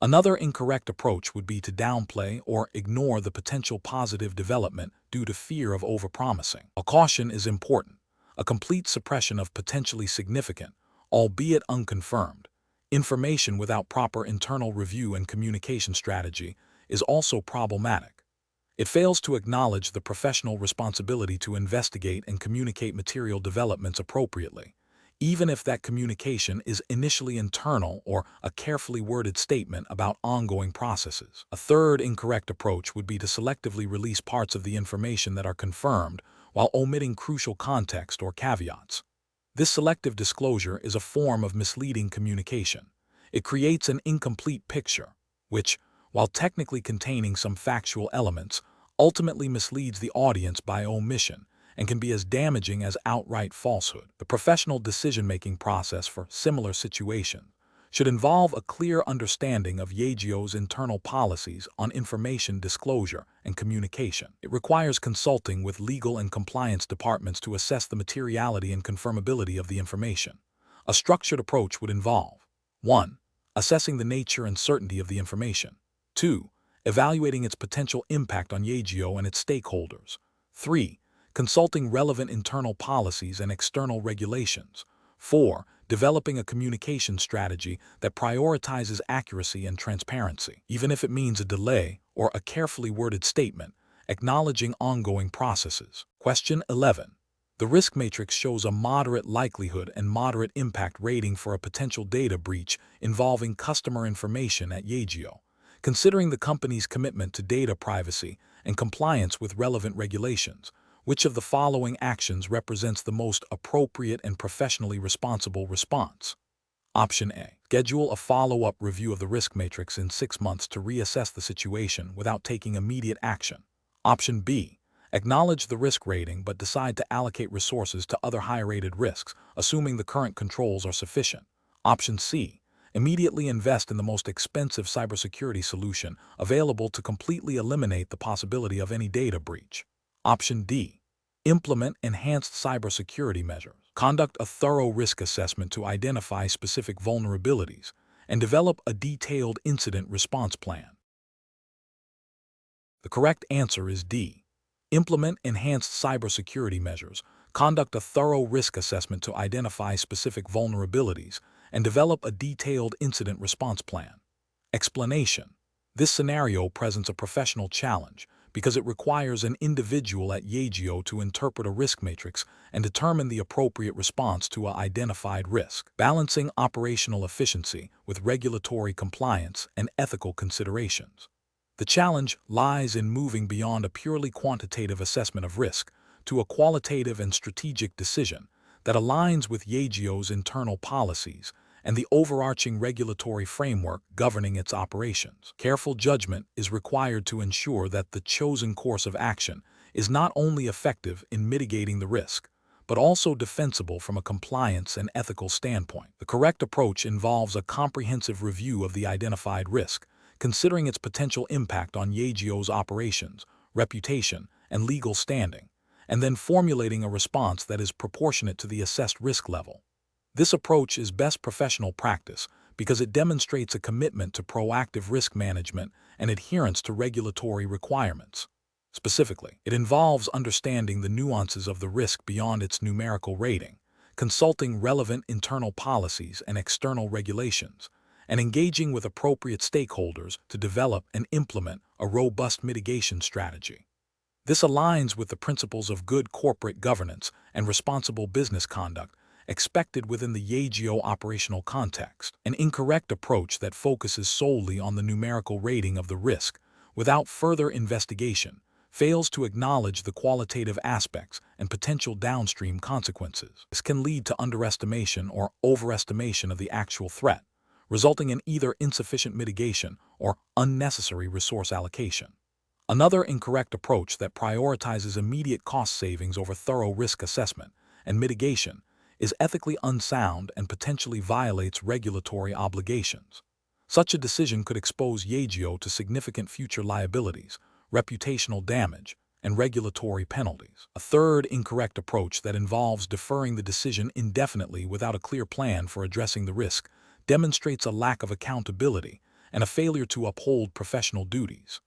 Another incorrect approach would be to downplay or ignore the potential positive development due to fear of overpromising. A caution is important. A complete suppression of potentially significant, albeit unconfirmed, information without proper internal review and communication strategy is also problematic. It fails to acknowledge the professional responsibility to investigate and communicate material developments appropriately, even if that communication is initially internal or a carefully worded statement about ongoing processes. A third incorrect approach would be to selectively release parts of the information that are confirmed while omitting crucial context or caveats. This selective disclosure is a form of misleading communication. It creates an incomplete picture, which, while technically containing some factual elements, ultimately misleads the audience by omission and can be as damaging as outright falsehood. The professional decision-making process for similar situations should involve a clear understanding of Yageo's internal policies on information disclosure and communication. It requires consulting with legal and compliance departments to assess the materiality and confirmability of the information. A structured approach would involve 1. Assessing the nature and certainty of the information. 2. Evaluating its potential impact on Yageo and its stakeholders. 3. Consulting relevant internal policies and external regulations. 4. Developing a communication strategy that prioritizes accuracy and transparency, even if it means a delay or a carefully worded statement, acknowledging ongoing processes. Question 11. The risk matrix shows a moderate likelihood and moderate impact rating for a potential data breach involving customer information at Yageo. Considering the company's commitment to data privacy and compliance with relevant regulations, which of the following actions represents the most appropriate and professionally responsible response? Option A. Schedule a follow-up review of the risk matrix in 6 months to reassess the situation without taking immediate action. Option B. Acknowledge the risk rating but decide to allocate resources to other high-rated risks, assuming the current controls are sufficient. Option C. Immediately invest in the most expensive cybersecurity solution available to completely eliminate the possibility of any data breach. Option D. Implement enhanced cybersecurity measures. Conduct a thorough risk assessment to identify specific vulnerabilities and develop a detailed incident response plan. The correct answer is D. Implement enhanced cybersecurity measures. Conduct a thorough risk assessment to identify specific vulnerabilities and develop a detailed incident response plan. Explanation. This scenario presents a professional challenge because it requires an individual at Yageo to interpret a risk matrix and determine the appropriate response to an identified risk, balancing operational efficiency with regulatory compliance and ethical considerations. The challenge lies in moving beyond a purely quantitative assessment of risk to a qualitative and strategic decision that aligns with Yageo's internal policies and the overarching regulatory framework governing its operations. Careful judgment is required to ensure that the chosen course of action is not only effective in mitigating the risk, but also defensible from a compliance and ethical standpoint. The correct approach involves a comprehensive review of the identified risk, considering its potential impact on Yageo's operations, reputation, and legal standing, and then formulating a response that is proportionate to the assessed risk level. This approach is best professional practice because it demonstrates a commitment to proactive risk management and adherence to regulatory requirements. Specifically, it involves understanding the nuances of the risk beyond its numerical rating, consulting relevant internal policies and external regulations, and engaging with appropriate stakeholders to develop and implement a robust mitigation strategy. This aligns with the principles of good corporate governance and responsible business conduct expected within the Yageo operational context. An incorrect approach that focuses solely on the numerical rating of the risk without further investigation fails to acknowledge the qualitative aspects and potential downstream consequences. This can lead to underestimation or overestimation of the actual threat, resulting in either insufficient mitigation or unnecessary resource allocation. Another incorrect approach that prioritizes immediate cost savings over thorough risk assessment and mitigation is ethically unsound and potentially violates regulatory obligations. Such a decision could expose Yageo to significant future liabilities, reputational damage, and regulatory penalties. A third incorrect approach that involves deferring the decision indefinitely without a clear plan for addressing the risk demonstrates a lack of accountability and a failure to uphold professional duties.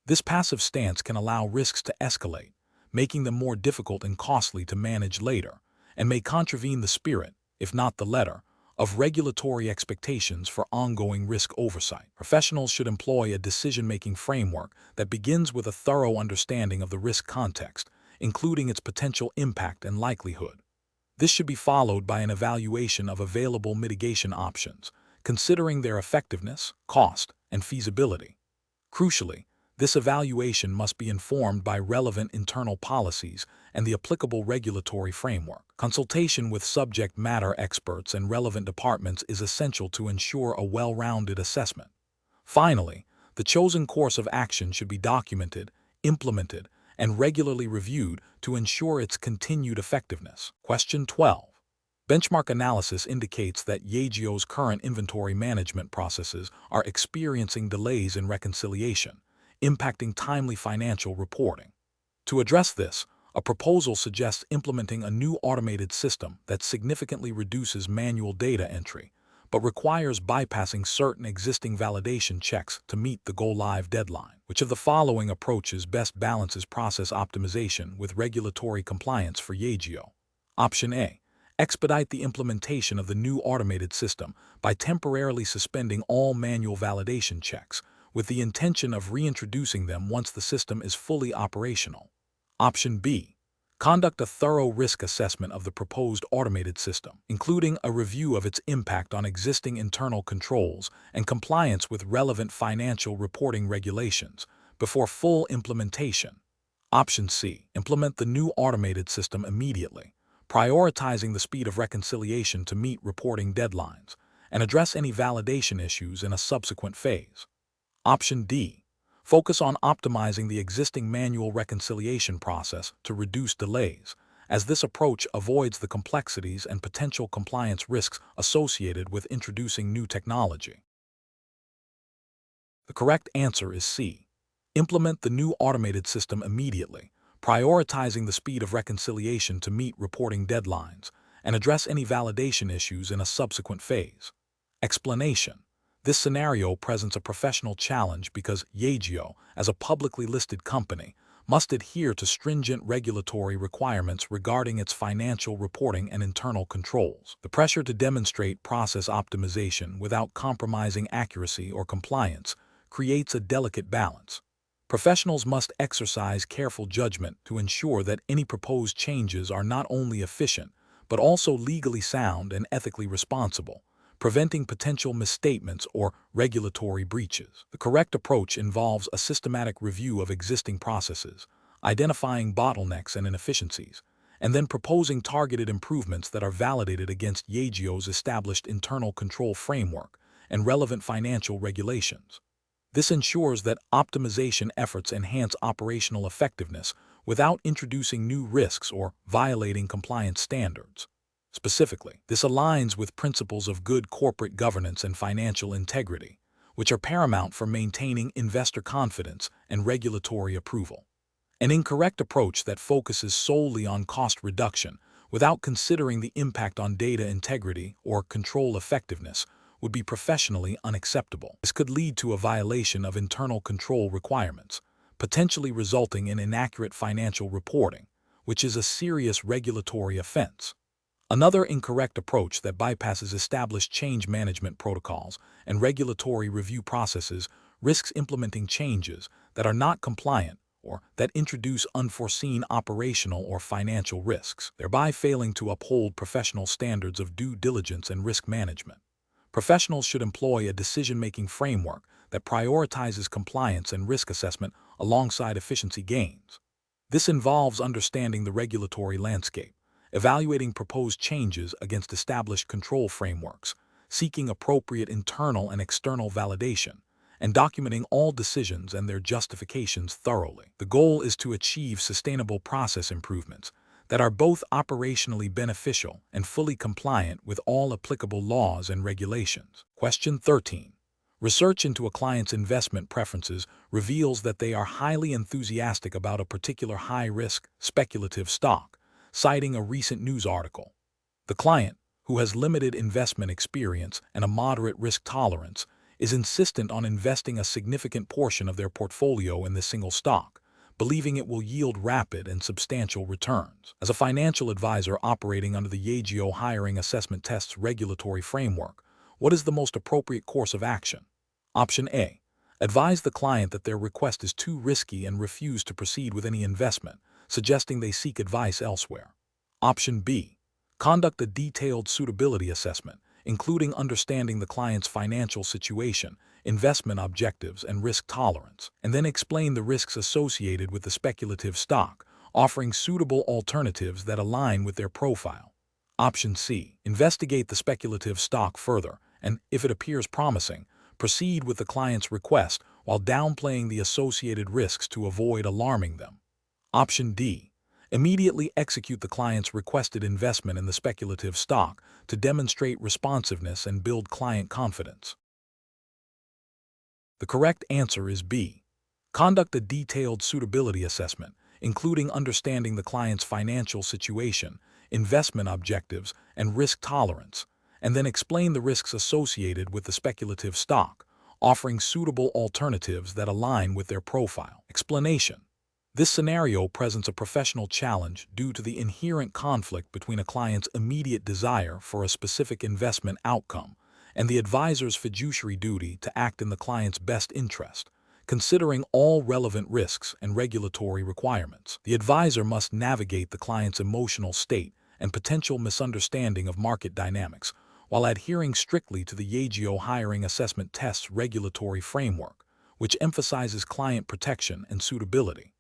This passive stance can allow risks to escalate, making them more difficult and costly to manage later, and may contravene the spirit, if not the letter, of regulatory expectations for ongoing risk oversight. Professionals should employ a decision-making framework that begins with a thorough understanding of the risk context, including its potential impact and likelihood. This should be followed by an evaluation of available mitigation options, considering their effectiveness, cost, and feasibility. Crucially, this evaluation must be informed by relevant internal policies and the applicable regulatory framework. Consultation with subject matter experts and relevant departments is essential to ensure a well-rounded assessment. Finally, the chosen course of action should be documented, implemented, and regularly reviewed to ensure its continued effectiveness. Question 12. Benchmark analysis indicates that Yageo's current inventory management processes are experiencing delays in reconciliation, impacting timely financial reporting. To address this, a proposal suggests implementing a new automated system that significantly reduces manual data entry, but requires bypassing certain existing validation checks to meet the go-live deadline. Which of the following approaches best balances process optimization with regulatory compliance for Yageo? Option A. Expedite the implementation of the new automated system by temporarily suspending all manual validation checks, with the intention of reintroducing them once the system is fully operational. Option B. Conduct a thorough risk assessment of the proposed automated system, including a review of its impact on existing internal controls and compliance with relevant financial reporting regulations, before full implementation. Option C. Implement the new automated system immediately, prioritizing the speed of reconciliation to meet reporting deadlines, and address any validation issues in a subsequent phase. Option D. Focus on optimizing the existing manual reconciliation process to reduce delays, as this approach avoids the complexities and potential compliance risks associated with introducing new technology. The correct answer is C. Implement the new automated system immediately, prioritizing the speed of reconciliation to meet reporting deadlines, and address any validation issues in a subsequent phase. Explanation. This scenario presents a professional challenge because Yageo, as a publicly listed company, must adhere to stringent regulatory requirements regarding its financial reporting and internal controls. The pressure to demonstrate process optimization without compromising accuracy or compliance creates a delicate balance. Professionals must exercise careful judgment to ensure that any proposed changes are not only efficient, but also legally sound and ethically responsible, preventing potential misstatements or regulatory breaches. The correct approach involves a systematic review of existing processes, identifying bottlenecks and inefficiencies, and then proposing targeted improvements that are validated against Yageo's established internal control framework and relevant financial regulations. This ensures that optimization efforts enhance operational effectiveness without introducing new risks or violating compliance standards. Specifically, this aligns with principles of good corporate governance and financial integrity, which are paramount for maintaining investor confidence and regulatory approval. An incorrect approach that focuses solely on cost reduction without considering the impact on data integrity or control effectiveness would be professionally unacceptable. This could lead to a violation of internal control requirements, potentially resulting in inaccurate financial reporting, which is a serious regulatory offense. Another incorrect approach that bypasses established change management protocols and regulatory review processes risks implementing changes that are not compliant or that introduce unforeseen operational or financial risks, thereby failing to uphold professional standards of due diligence and risk management. Professionals should employ a decision-making framework that prioritizes compliance and risk assessment alongside efficiency gains. This involves understanding the regulatory landscape, evaluating proposed changes against established control frameworks, seeking appropriate internal and external validation, and documenting all decisions and their justifications thoroughly. The goal is to achieve sustainable process improvements that are both operationally beneficial and fully compliant with all applicable laws and regulations. Question 13. Research into a client's investment preferences reveals that they are highly enthusiastic about a particular high-risk, speculative stock, citing a recent news article. The client, who has limited investment experience and a moderate risk tolerance, is insistent on investing a significant portion of their portfolio in this single stock, believing it will yield rapid and substantial returns. As a financial advisor operating under the Yageo Hiring Assessment Tests regulatory framework, what is the most appropriate course of action? Option A. Advise the client that their request is too risky and refuse to proceed with any investment, suggesting they seek advice elsewhere. Option B. Conduct a detailed suitability assessment, including understanding the client's financial situation, investment objectives, and risk tolerance, and then explain the risks associated with the speculative stock, offering suitable alternatives that align with their profile. Option C. Investigate the speculative stock further, and, if it appears promising, proceed with the client's request while downplaying the associated risks to avoid alarming them. Option D. Immediately execute the client's requested investment in the speculative stock to demonstrate responsiveness and build client confidence. The correct answer is B. Conduct a detailed suitability assessment, including understanding the client's financial situation, investment objectives, and risk tolerance, and then explain the risks associated with the speculative stock, offering suitable alternatives that align with their profile. Explanation. This scenario presents a professional challenge due to the inherent conflict between a client's immediate desire for a specific investment outcome and the advisor's fiduciary duty to act in the client's best interest, considering all relevant risks and regulatory requirements. The advisor must navigate the client's emotional state and potential misunderstanding of market dynamics while adhering strictly to the Yageo hiring assessment test's regulatory framework, which emphasizes client protection and suitability.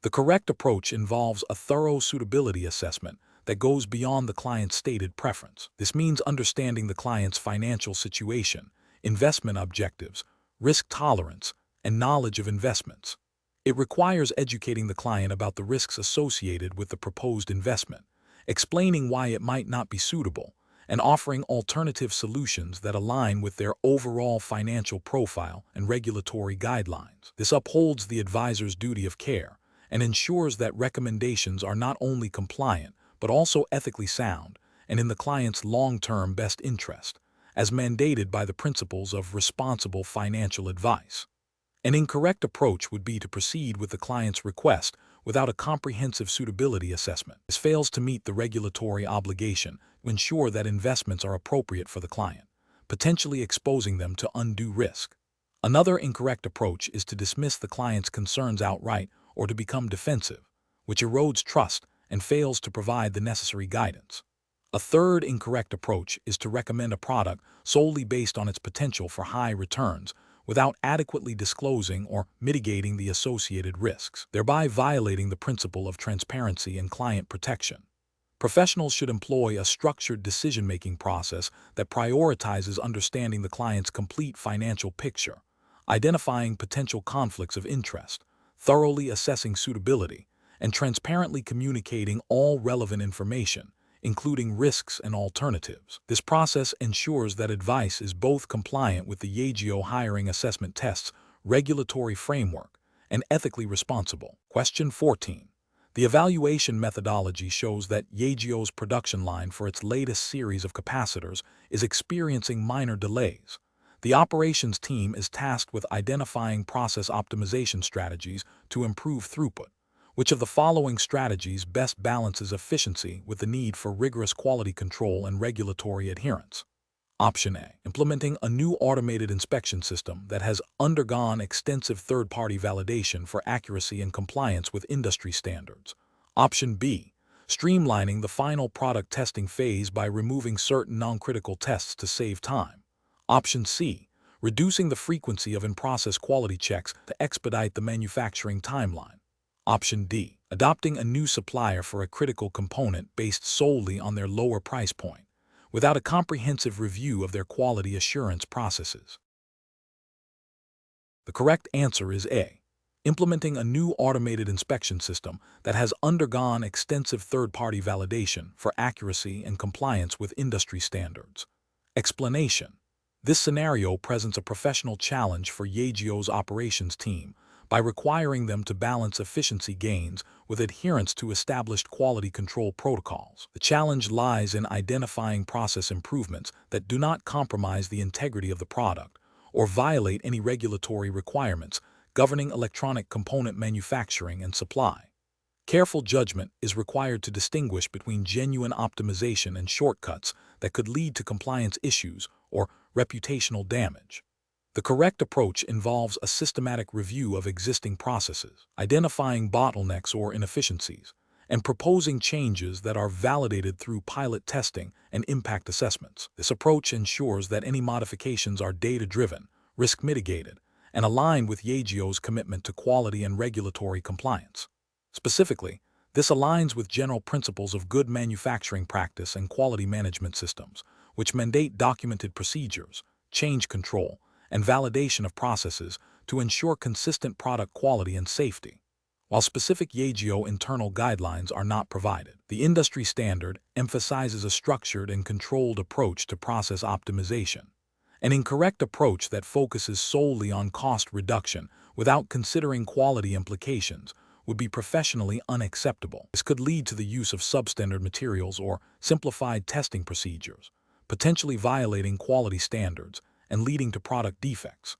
The correct approach involves a thorough suitability assessment that goes beyond the client's stated preference. This means understanding the client's financial situation, investment objectives, risk tolerance, and knowledge of investments. It requires educating the client about the risks associated with the proposed investment, explaining why it might not be suitable, and offering alternative solutions that align with their overall financial profile and regulatory guidelines. This upholds the advisor's duty of care and ensures that recommendations are not only compliant but also ethically sound and in the client's long-term best interest, as mandated by the principles of responsible financial advice. An incorrect approach would be to proceed with the client's request without a comprehensive suitability assessment. This fails to meet the regulatory obligation to ensure that investments are appropriate for the client, potentially exposing them to undue risk. Another incorrect approach is to dismiss the client's concerns outright or to become defensive, which erodes trust and fails to provide the necessary guidance. A third incorrect approach is to recommend a product solely based on its potential for high returns without adequately disclosing or mitigating the associated risks, thereby violating the principle of transparency and client protection. Professionals should employ a structured decision-making process that prioritizes understanding the client's complete financial picture, identifying potential conflicts of interest, thoroughly assessing suitability, and transparently communicating all relevant information, including risks and alternatives. This process ensures that advice is both compliant with the Yageo hiring assessment test's regulatory framework and ethically responsible. Question 14. The evaluation methodology shows that Yageo's production line for its latest series of capacitors is experiencing minor delays. The operations team is tasked with identifying process optimization strategies to improve throughput. Which of the following strategies best balances efficiency with the need for rigorous quality control and regulatory adherence? Option A. Implementing a new automated inspection system that has undergone extensive third-party validation for accuracy and compliance with industry standards. Option B. Streamlining the final product testing phase by removing certain non-critical tests to save time. Option C. Reducing the frequency of in-process quality checks to expedite the manufacturing timeline. Option D. Adopting a new supplier for a critical component based solely on their lower price point, without a comprehensive review of their quality assurance processes. The correct answer is A. Implementing a new automated inspection system that has undergone extensive third-party validation for accuracy and compliance with industry standards. Explanation. This scenario presents a professional challenge for Yageo's operations team by requiring them to balance efficiency gains with adherence to established quality control protocols. The challenge lies in identifying process improvements that do not compromise the integrity of the product or violate any regulatory requirements governing electronic component manufacturing and supply. Careful judgment is required to distinguish between genuine optimization and shortcuts that could lead to compliance issues or reputational damage. The correct approach involves a systematic review of existing processes, identifying bottlenecks or inefficiencies, and proposing changes that are validated through pilot testing and impact assessments. This approach ensures that any modifications are data-driven, risk-mitigated, and aligned with Yageo's commitment to quality and regulatory compliance. Specifically, this aligns with general principles of good manufacturing practice and quality management systems, which mandate documented procedures, change control, and validation of processes to ensure consistent product quality and safety. While specific Yageo internal guidelines are not provided, the industry standard emphasizes a structured and controlled approach to process optimization. An incorrect approach that focuses solely on cost reduction without considering quality implications would be professionally unacceptable. This could lead to the use of substandard materials or simplified testing procedures, potentially violating quality standards and leading to product defects.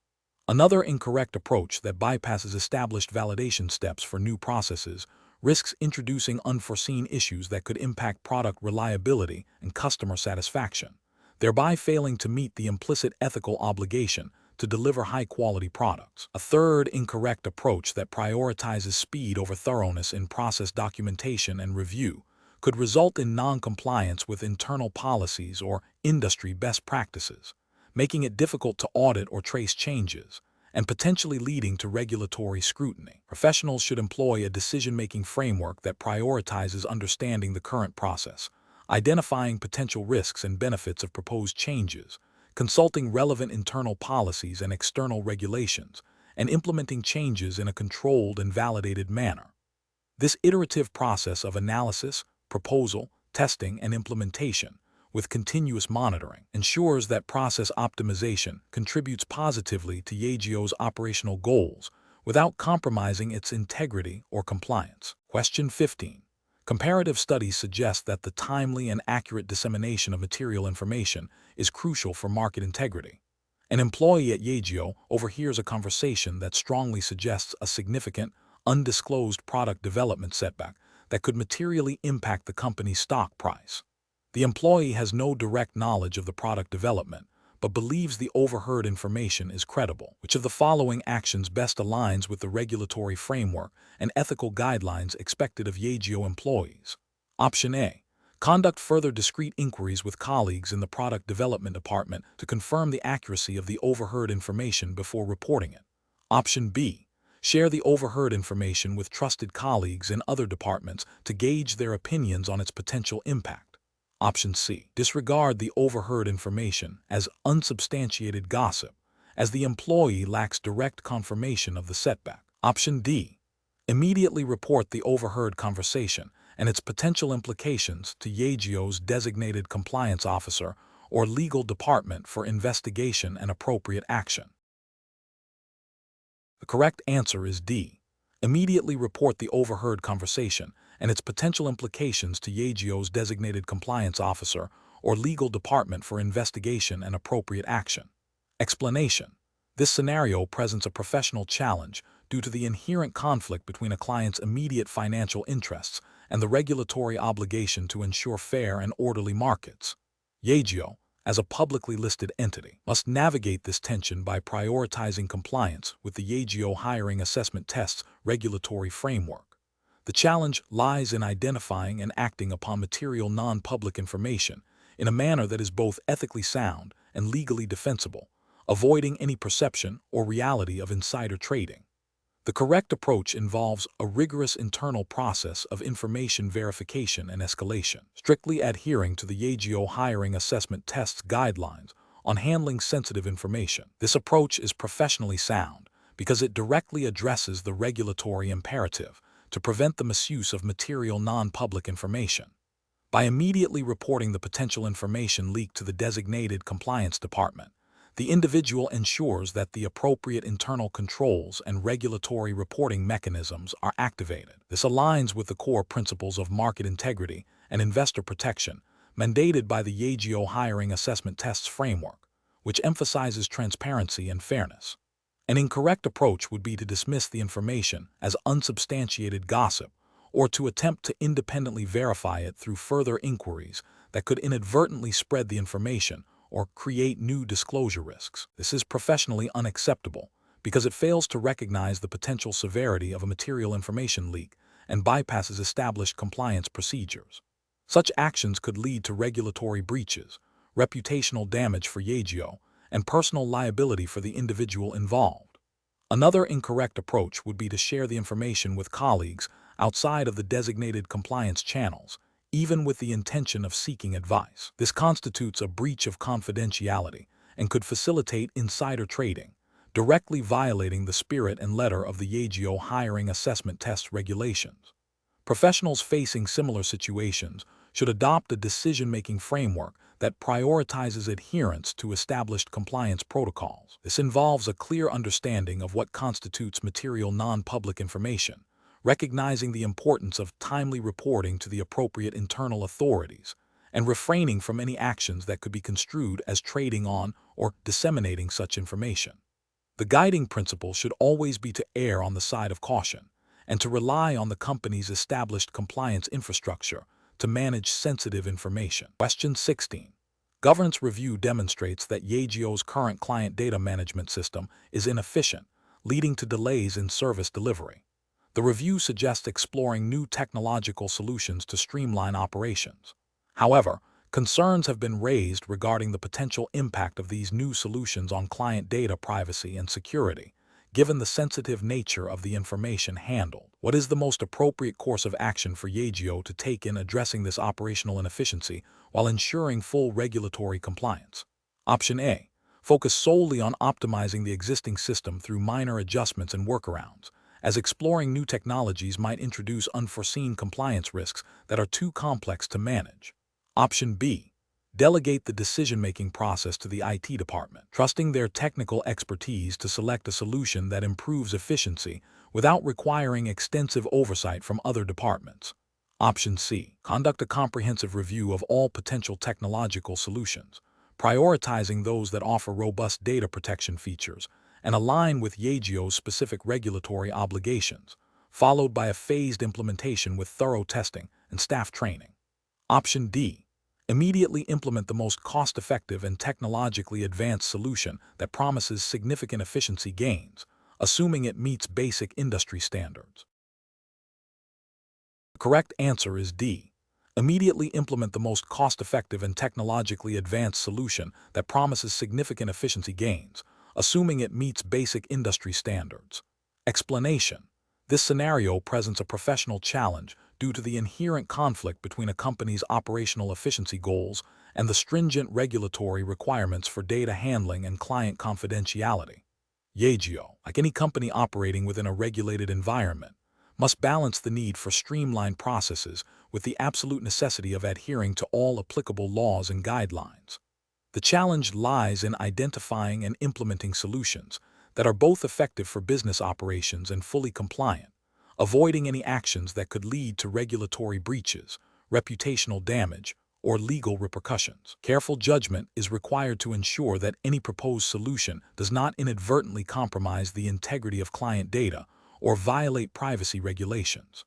Another incorrect approach that bypasses established validation steps for new processes risks introducing unforeseen issues that could impact product reliability and customer satisfaction, thereby failing to meet the implicit ethical obligation to deliver high-quality products. A third incorrect approach that prioritizes speed over thoroughness in process documentation and review could result in non-compliance with internal policies or industry best practices, making it difficult to audit or trace changes, and potentially leading to regulatory scrutiny. Professionals should employ a decision-making framework that prioritizes understanding the current process, identifying potential risks and benefits of proposed changes, consulting relevant internal policies and external regulations, and implementing changes in a controlled and validated manner. This iterative process of analysis, proposal, testing, and implementation, with continuous monitoring, ensures that process optimization contributes positively to Yageo's operational goals without compromising its integrity or compliance. Question 15. Comparative studies suggest that the timely and accurate dissemination of material information is crucial for market integrity. An employee at Yageo overhears a conversation that strongly suggests a significant, undisclosed product development setback that could materially impact the company's stock price. The employee has no direct knowledge of the product development, but believes the overheard information is credible. Which of the following actions best aligns with the regulatory framework and ethical guidelines expected of Yageo employees? Option A. Conduct further discreet inquiries with colleagues in the product development department to confirm the accuracy of the overheard information before reporting it. Option B. Share the overheard information with trusted colleagues in other departments to gauge their opinions on its potential impact. Option C. Disregard the overheard information as unsubstantiated gossip, as the employee lacks direct confirmation of the setback. Option D. Immediately report the overheard conversation and its potential implications to Yageo's designated compliance officer or legal department for investigation and appropriate action. The correct answer is D. Immediately report the overheard conversation and its potential implications to Yageo's designated compliance officer or legal department for investigation and appropriate action. Explanation. This scenario presents a professional challenge due to the inherent conflict between a client's immediate financial interests and the regulatory obligation to ensure fair and orderly markets. Yageo, as a publicly listed entity, must navigate this tension by prioritizing compliance with the Yageo Hiring Assessment Tests regulatory framework. The challenge lies in identifying and acting upon material non-public information in a manner that is both ethically sound and legally defensible, avoiding any perception or reality of insider trading. The correct approach involves a rigorous internal process of information verification and escalation, strictly adhering to the Yageo Hiring Assessment Tests guidelines on handling sensitive information. This approach is professionally sound because it directly addresses the regulatory imperative to prevent the misuse of material non-public information. By immediately reporting the potential information leaked to the designated compliance department, the individual ensures that the appropriate internal controls and regulatory reporting mechanisms are activated. This aligns with the core principles of market integrity and investor protection mandated by the Yageo Hiring Assessment Tests framework, which emphasizes transparency and fairness. An incorrect approach would be to dismiss the information as unsubstantiated gossip or to attempt to independently verify it through further inquiries that could inadvertently spread the information or create new disclosure risks. This is professionally unacceptable because it fails to recognize the potential severity of a material information leak and bypasses established compliance procedures. Such actions could lead to regulatory breaches, reputational damage for Yageo, and personal liability for the individual involved. Another incorrect approach would be to share the information with colleagues outside of the designated compliance channels, even with the intention of seeking advice. This constitutes a breach of confidentiality and could facilitate insider trading, directly violating the spirit and letter of the Yageo hiring assessment test regulations. Professionals facing similar situations should adopt a decision-making framework that prioritizes adherence to established compliance protocols. This involves a clear understanding of what constitutes material non-public information, recognizing the importance of timely reporting to the appropriate internal authorities, and refraining from any actions that could be construed as trading on or disseminating such information. The guiding principle should always be to err on the side of caution and to rely on the company's established compliance infrastructure to manage sensitive information. Question 16. Governance review demonstrates that Yageo's current client data management system is inefficient, leading to delays in service delivery. The review suggests exploring new technological solutions to streamline operations. However, concerns have been raised regarding the potential impact of these new solutions on client data privacy and security, given the sensitive nature of the information handled. What is the most appropriate course of action for Yageo to take in addressing this operational inefficiency while ensuring full regulatory compliance? Option A. Focus solely on optimizing the existing system through minor adjustments and workarounds, as exploring new technologies might introduce unforeseen compliance risks that are too complex to manage. Option B. Delegate the decision-making process to the IT department, trusting their technical expertise to select a solution that improves efficiency without requiring extensive oversight from other departments. Option C. Conduct a comprehensive review of all potential technological solutions, prioritizing those that offer robust data protection features and align with Yageo's specific regulatory obligations, followed by a phased implementation with thorough testing and staff training. Option D. Immediately implement the most cost-effective and technologically advanced solution that promises significant efficiency gains, assuming it meets basic industry standards. The correct answer is D. Immediately implement the most cost-effective and technologically advanced solution that promises significant efficiency gains, assuming it meets basic industry standards. Explanation. This scenario presents a professional challenge due to the inherent conflict between a company's operational efficiency goals and the stringent regulatory requirements for data handling and client confidentiality. Yageo, like any company operating within a regulated environment, must balance the need for streamlined processes with the absolute necessity of adhering to all applicable laws and guidelines. The challenge lies in identifying and implementing solutions that are both effective for business operations and fully compliant, avoiding any actions that could lead to regulatory breaches, reputational damage, or legal repercussions. Careful judgment is required to ensure that any proposed solution does not inadvertently compromise the integrity of client data or violate privacy regulations.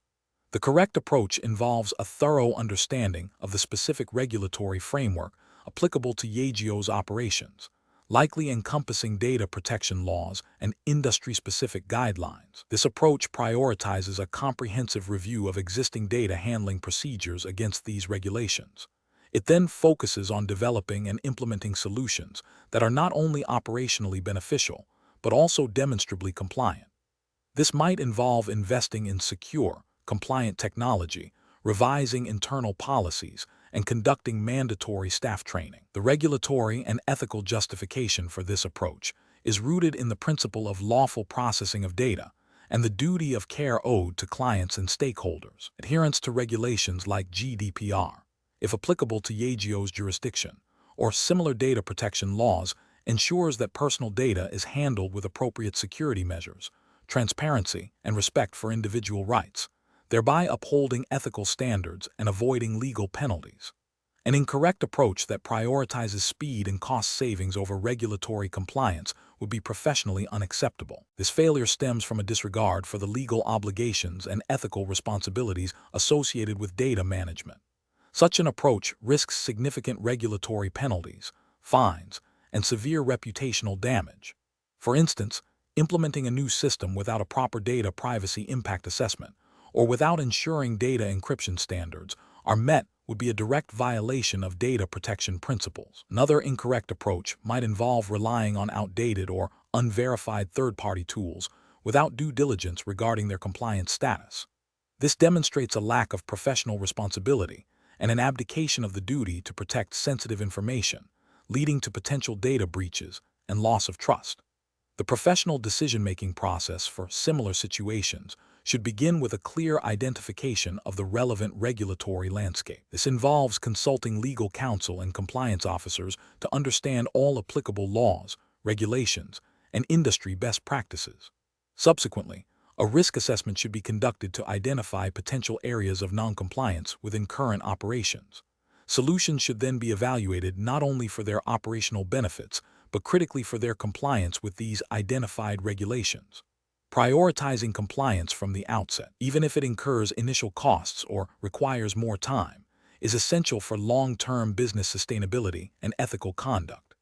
The correct approach involves a thorough understanding of the specific regulatory framework applicable to Yageo's operations, likely encompassing data protection laws and industry-specific guidelines. This approach prioritizes a comprehensive review of existing data handling procedures against these regulations. It then focuses on developing and implementing solutions that are not only operationally beneficial, but also demonstrably compliant. This might involve investing in secure, compliant technology, revising internal policies, and conducting mandatory staff training. The regulatory and ethical justification for this approach is rooted in the principle of lawful processing of data and the duty of care owed to clients and stakeholders. Adherence to regulations like GDPR, if applicable to Yageo's jurisdiction, or similar data protection laws, ensures that personal data is handled with appropriate security measures, transparency, and respect for individual rights, thereby upholding ethical standards and avoiding legal penalties. An incorrect approach that prioritizes speed and cost savings over regulatory compliance would be professionally unacceptable. This failure stems from a disregard for the legal obligations and ethical responsibilities associated with data management. Such an approach risks significant regulatory penalties, fines, and severe reputational damage. For instance, implementing a new system without a proper data privacy impact assessment or without ensuring data encryption standards are met would be a direct violation of data protection principles. Another incorrect approach might involve relying on outdated or unverified third-party tools without due diligence regarding their compliance status. This demonstrates a lack of professional responsibility and an abdication of the duty to protect sensitive information, leading to potential data breaches and loss of trust. The professional decision-making process for similar situations should begin with a clear identification of the relevant regulatory landscape. This involves consulting legal counsel and compliance officers to understand all applicable laws, regulations, and industry best practices. Subsequently, a risk assessment should be conducted to identify potential areas of noncompliance within current operations. Solutions should then be evaluated not only for their operational benefits, but critically for their compliance with these identified regulations. Prioritizing compliance from the outset, even if it incurs initial costs or requires more time, is essential for long-term business sustainability and ethical conduct.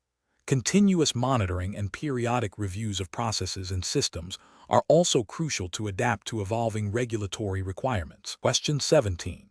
Continuous monitoring and periodic reviews of processes and systems are also crucial to adapt to evolving regulatory requirements. Question 17.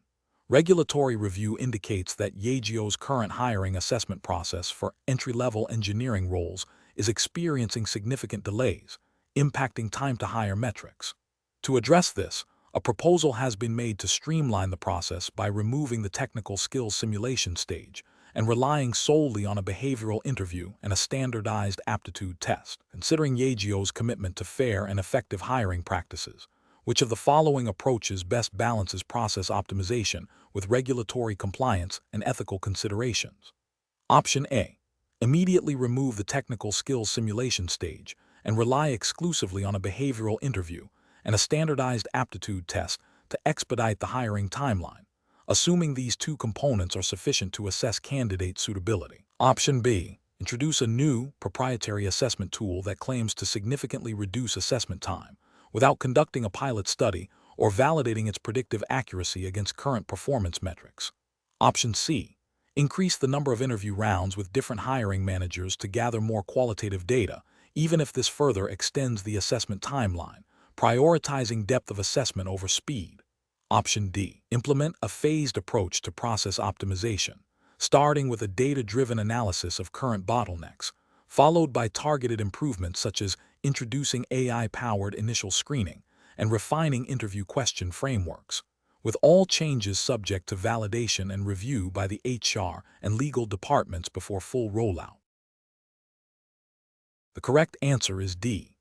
Regulatory review indicates that Yageo's current hiring assessment process for entry-level engineering roles is experiencing significant delays, impacting time-to-hire metrics. To address this, a proposal has been made to streamline the process by removing the technical skills simulation stage and relying solely on a behavioral interview and a standardized aptitude test. Considering Yageo's commitment to fair and effective hiring practices, which of the following approaches best balances process optimization with regulatory compliance and ethical considerations? Option A. Immediately remove the technical skills simulation stage and rely exclusively on a behavioral interview and a standardized aptitude test to expedite the hiring timeline, assuming these two components are sufficient to assess candidate suitability. Option B. Introduce a new, proprietary assessment tool that claims to significantly reduce assessment time without conducting a pilot study or validating its predictive accuracy against current performance metrics. Option C. Increase the number of interview rounds with different hiring managers to gather more qualitative data, even if this further extends the assessment timeline, prioritizing depth of assessment over speed. Option D. Implement a phased approach to process optimization, starting with a data-driven analysis of current bottlenecks, followed by targeted improvements such as introducing AI-powered initial screening and refining interview question frameworks, with all changes subject to validation and review by the HR and legal departments before full rollout. The correct answer is D.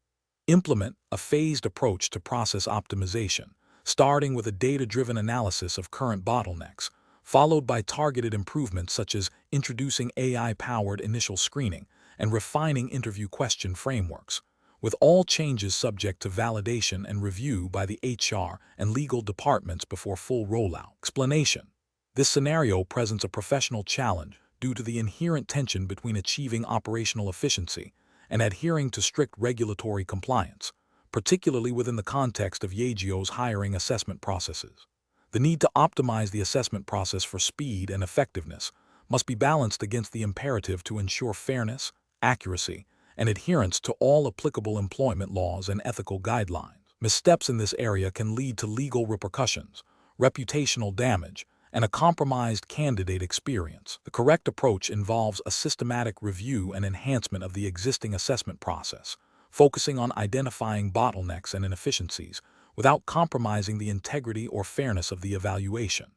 Implement a phased approach to process optimization, starting with a data-driven analysis of current bottlenecks, followed by targeted improvements such as introducing AI-powered initial screening and refining interview question frameworks, with all changes subject to validation and review by the HR and legal departments before full rollout. Explanation. This scenario presents a professional challenge due to the inherent tension between achieving operational efficiency and adhering to strict regulatory compliance, particularly within the context of Yageo's hiring assessment processes. The need to optimize the assessment process for speed and effectiveness must be balanced against the imperative to ensure fairness, accuracy, and adherence to all applicable employment laws and ethical guidelines. Missteps in this area can lead to legal repercussions, reputational damage, and a compromised candidate experience. The correct approach involves a systematic review and enhancement of the existing assessment process, focusing on identifying bottlenecks and inefficiencies without compromising the integrity or fairness of the evaluation.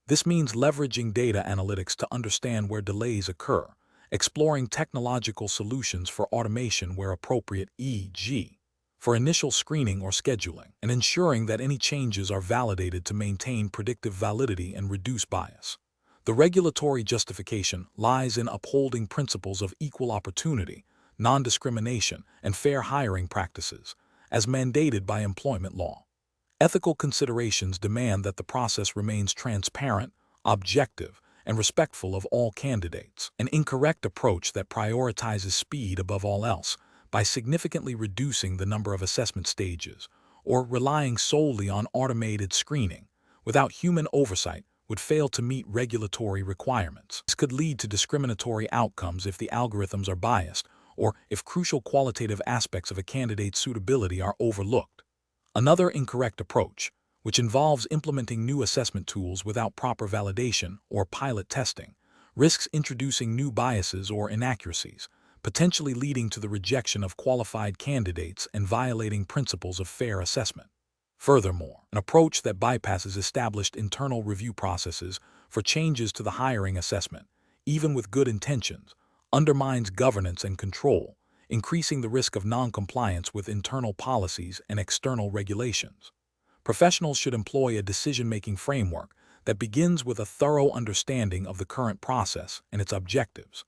This means leveraging data analytics to understand where delays occur, exploring technological solutions for automation where appropriate, e.g., for initial screening or scheduling, and ensuring that any changes are validated to maintain predictive validity and reduce bias. The regulatory justification lies in upholding principles of equal opportunity, non-discrimination, and fair hiring practices, as mandated by employment law. Ethical considerations demand that the process remains transparent, objective, and respectful of all candidates. An incorrect approach that prioritizes speed above all else by significantly reducing the number of assessment stages or relying solely on automated screening without human oversight would fail to meet regulatory requirements. This could lead to discriminatory outcomes if the algorithms are biased or if crucial qualitative aspects of a candidate's suitability are overlooked. Another incorrect approach, which involves implementing new assessment tools without proper validation or pilot testing, risks introducing new biases or inaccuracies, potentially leading to the rejection of qualified candidates and violating principles of fair assessment. Furthermore, an approach that bypasses established internal review processes for changes to the hiring assessment, even with good intentions, undermines governance and control, increasing the risk of non-compliance with internal policies and external regulations. Professionals should employ a decision-making framework that begins with a thorough understanding of the current process and its objectives.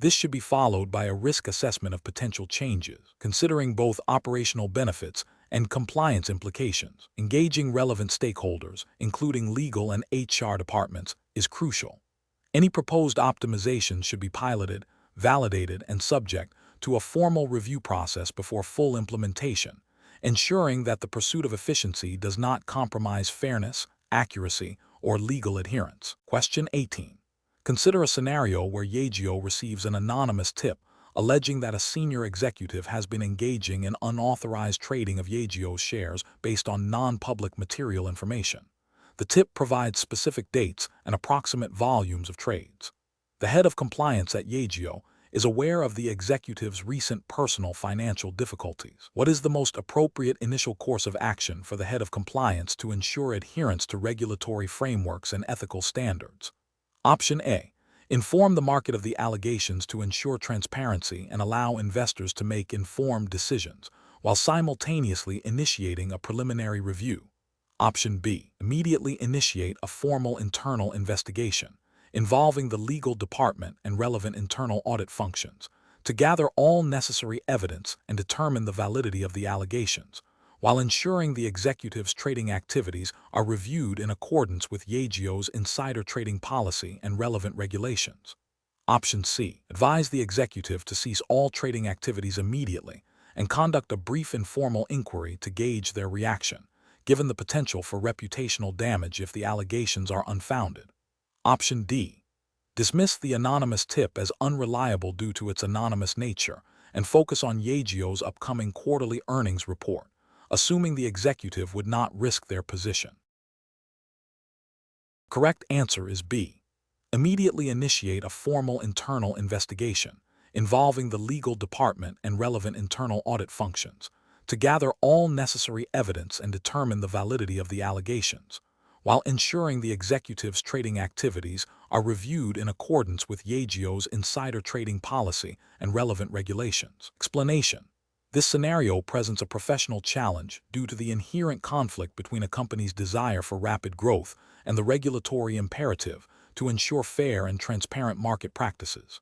This should be followed by a risk assessment of potential changes, considering both operational benefits and compliance implications. Engaging relevant stakeholders, including legal and HR departments, is crucial. Any proposed optimizations should be piloted, validated, and subject to a formal review process before full implementation, ensuring that the pursuit of efficiency does not compromise fairness, accuracy, or legal adherence. Question 18. Consider a scenario where Yageo receives an anonymous tip alleging that a senior executive has been engaging in unauthorized trading of Yageo's shares based on non-public material information. The tip provides specific dates and approximate volumes of trades. The head of compliance at Yageo is aware of the executive's recent personal financial difficulties. What is the most appropriate initial course of action for the head of compliance to ensure adherence to regulatory frameworks and ethical standards? Option A. Inform the market of the allegations to ensure transparency and allow investors to make informed decisions, while simultaneously initiating a preliminary review. Option B. Immediately initiate a formal internal investigation, involving the legal department and relevant internal audit functions, to gather all necessary evidence and determine the validity of the allegations, while ensuring the executive's trading activities are reviewed in accordance with Yageo's insider trading policy and relevant regulations. Option C. Advise the executive to cease all trading activities immediately and conduct a brief informal inquiry to gauge their reaction, given the potential for reputational damage if the allegations are unfounded. Option D. Dismiss the anonymous tip as unreliable due to its anonymous nature and focus on Yageo's upcoming quarterly earnings report, assuming the executive would not risk their position. Correct answer is B. Immediately initiate a formal internal investigation involving the legal department and relevant internal audit functions to gather all necessary evidence and determine the validity of the allegations, while ensuring the executive's trading activities are reviewed in accordance with Yageo's insider trading policy and relevant regulations. Explanation. This scenario presents a professional challenge due to the inherent conflict between a company's desire for rapid growth and the regulatory imperative to ensure fair and transparent market practices.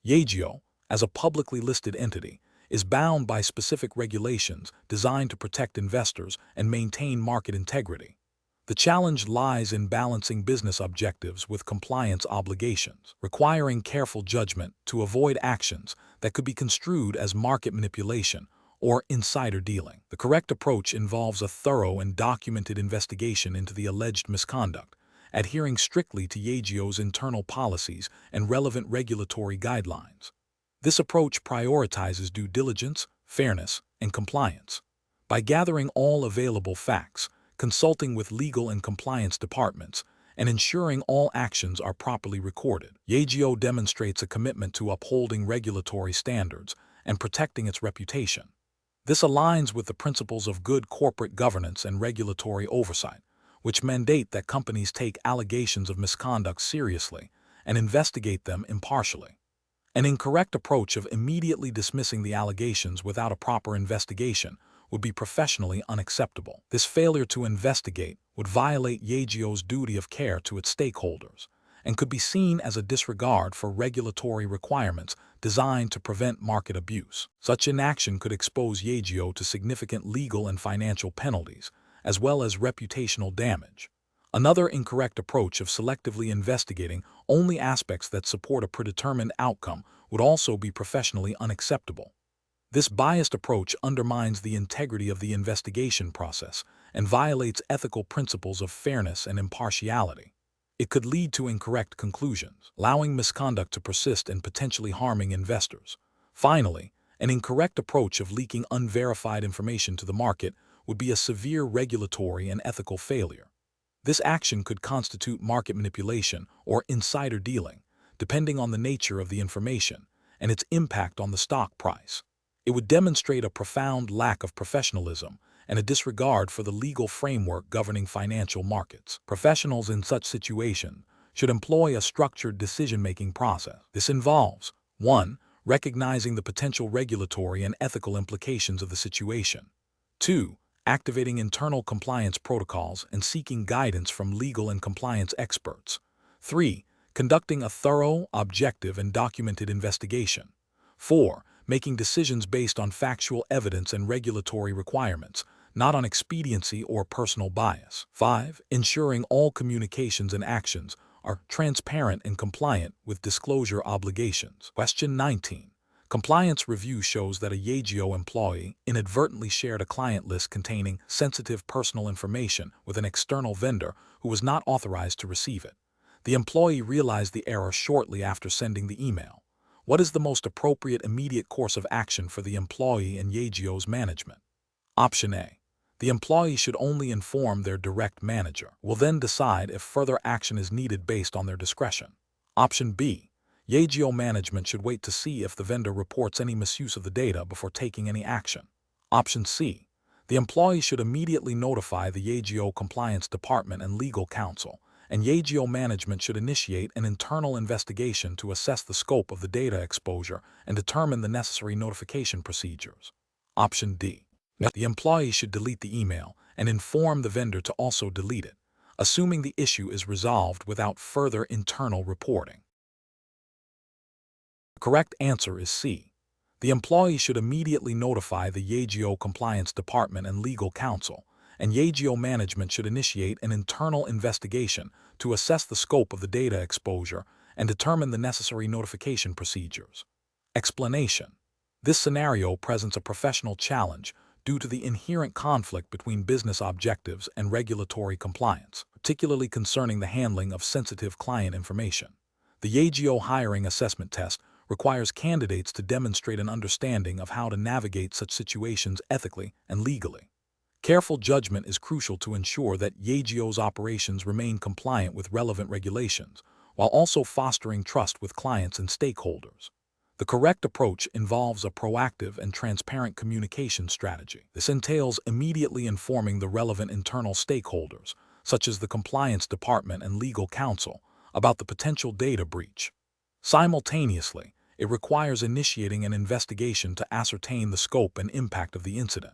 Yageo, as a publicly listed entity, is bound by specific regulations designed to protect investors and maintain market integrity. The challenge lies in balancing business objectives with compliance obligations, requiring careful judgment to avoid actions that could be construed as market manipulation or insider dealing. The correct approach involves a thorough and documented investigation into the alleged misconduct, adhering strictly to Yageo's internal policies and relevant regulatory guidelines. This approach prioritizes due diligence, fairness, and compliance. By gathering all available facts, consulting with legal and compliance departments, and ensuring all actions are properly recorded, Yageo demonstrates a commitment to upholding regulatory standards and protecting its reputation. This aligns with the principles of good corporate governance and regulatory oversight, which mandate that companies take allegations of misconduct seriously and investigate them impartially. An incorrect approach of immediately dismissing the allegations without a proper investigation would be professionally unacceptable. This failure to investigate would violate Yageo's duty of care to its stakeholders and could be seen as a disregard for regulatory requirements designed to prevent market abuse. Such inaction could expose Yageo to significant legal and financial penalties, as well as reputational damage. Another incorrect approach of selectively investigating only aspects that support a predetermined outcome would also be professionally unacceptable. This biased approach undermines the integrity of the investigation process and violates ethical principles of fairness and impartiality. It could lead to incorrect conclusions, allowing misconduct to persist and potentially harming investors. Finally, an incorrect approach of leaking unverified information to the market would be a severe regulatory and ethical failure. This action could constitute market manipulation or insider dealing, depending on the nature of the information and its impact on the stock price. It would demonstrate a profound lack of professionalism and a disregard for the legal framework governing financial markets. Professionals in such situations should employ a structured decision-making process. This involves 1. recognizing the potential regulatory and ethical implications of the situation. 2. Activating internal compliance protocols and seeking guidance from legal and compliance experts. 3. Conducting a thorough, objective, and documented investigation. 4. Making decisions based on factual evidence and regulatory requirements, not on expediency or personal bias. 5. Ensuring all communications and actions are transparent and compliant with disclosure obligations. Question 19. Compliance review shows that a Yageo employee inadvertently shared a client list containing sensitive personal information with an external vendor who was not authorized to receive it. The employee realized the error shortly after sending the email. What is the most appropriate immediate course of action for the employee and Yageo's management? Option A. The employee should only inform their direct manager, will then decide if further action is needed based on their discretion. Option B. Yageo management should wait to see if the vendor reports any misuse of the data before taking any action. Option C. The employee should immediately notify the Yageo compliance department and legal counsel, and Yageo management should initiate an internal investigation to assess the scope of the data exposure and determine the necessary notification procedures. Option D. The employee should delete the email and inform the vendor to also delete it, assuming the issue is resolved without further internal reporting. The correct answer is C. The employee should immediately notify the Yageo compliance department and legal counsel, and Yageo management should initiate an internal investigation to assess the scope of the data exposure and determine the necessary notification procedures. Explanation. This scenario presents a professional challenge due to the inherent conflict between business objectives and regulatory compliance, particularly concerning the handling of sensitive client information. The Yageo hiring assessment test requires candidates to demonstrate an understanding of how to navigate such situations ethically and legally. Careful judgment is crucial to ensure that Yageo's operations remain compliant with relevant regulations, while also fostering trust with clients and stakeholders. The correct approach involves a proactive and transparent communication strategy. This entails immediately informing the relevant internal stakeholders, such as the compliance department and legal counsel, about the potential data breach. Simultaneously, it requires initiating an investigation to ascertain the scope and impact of the incident.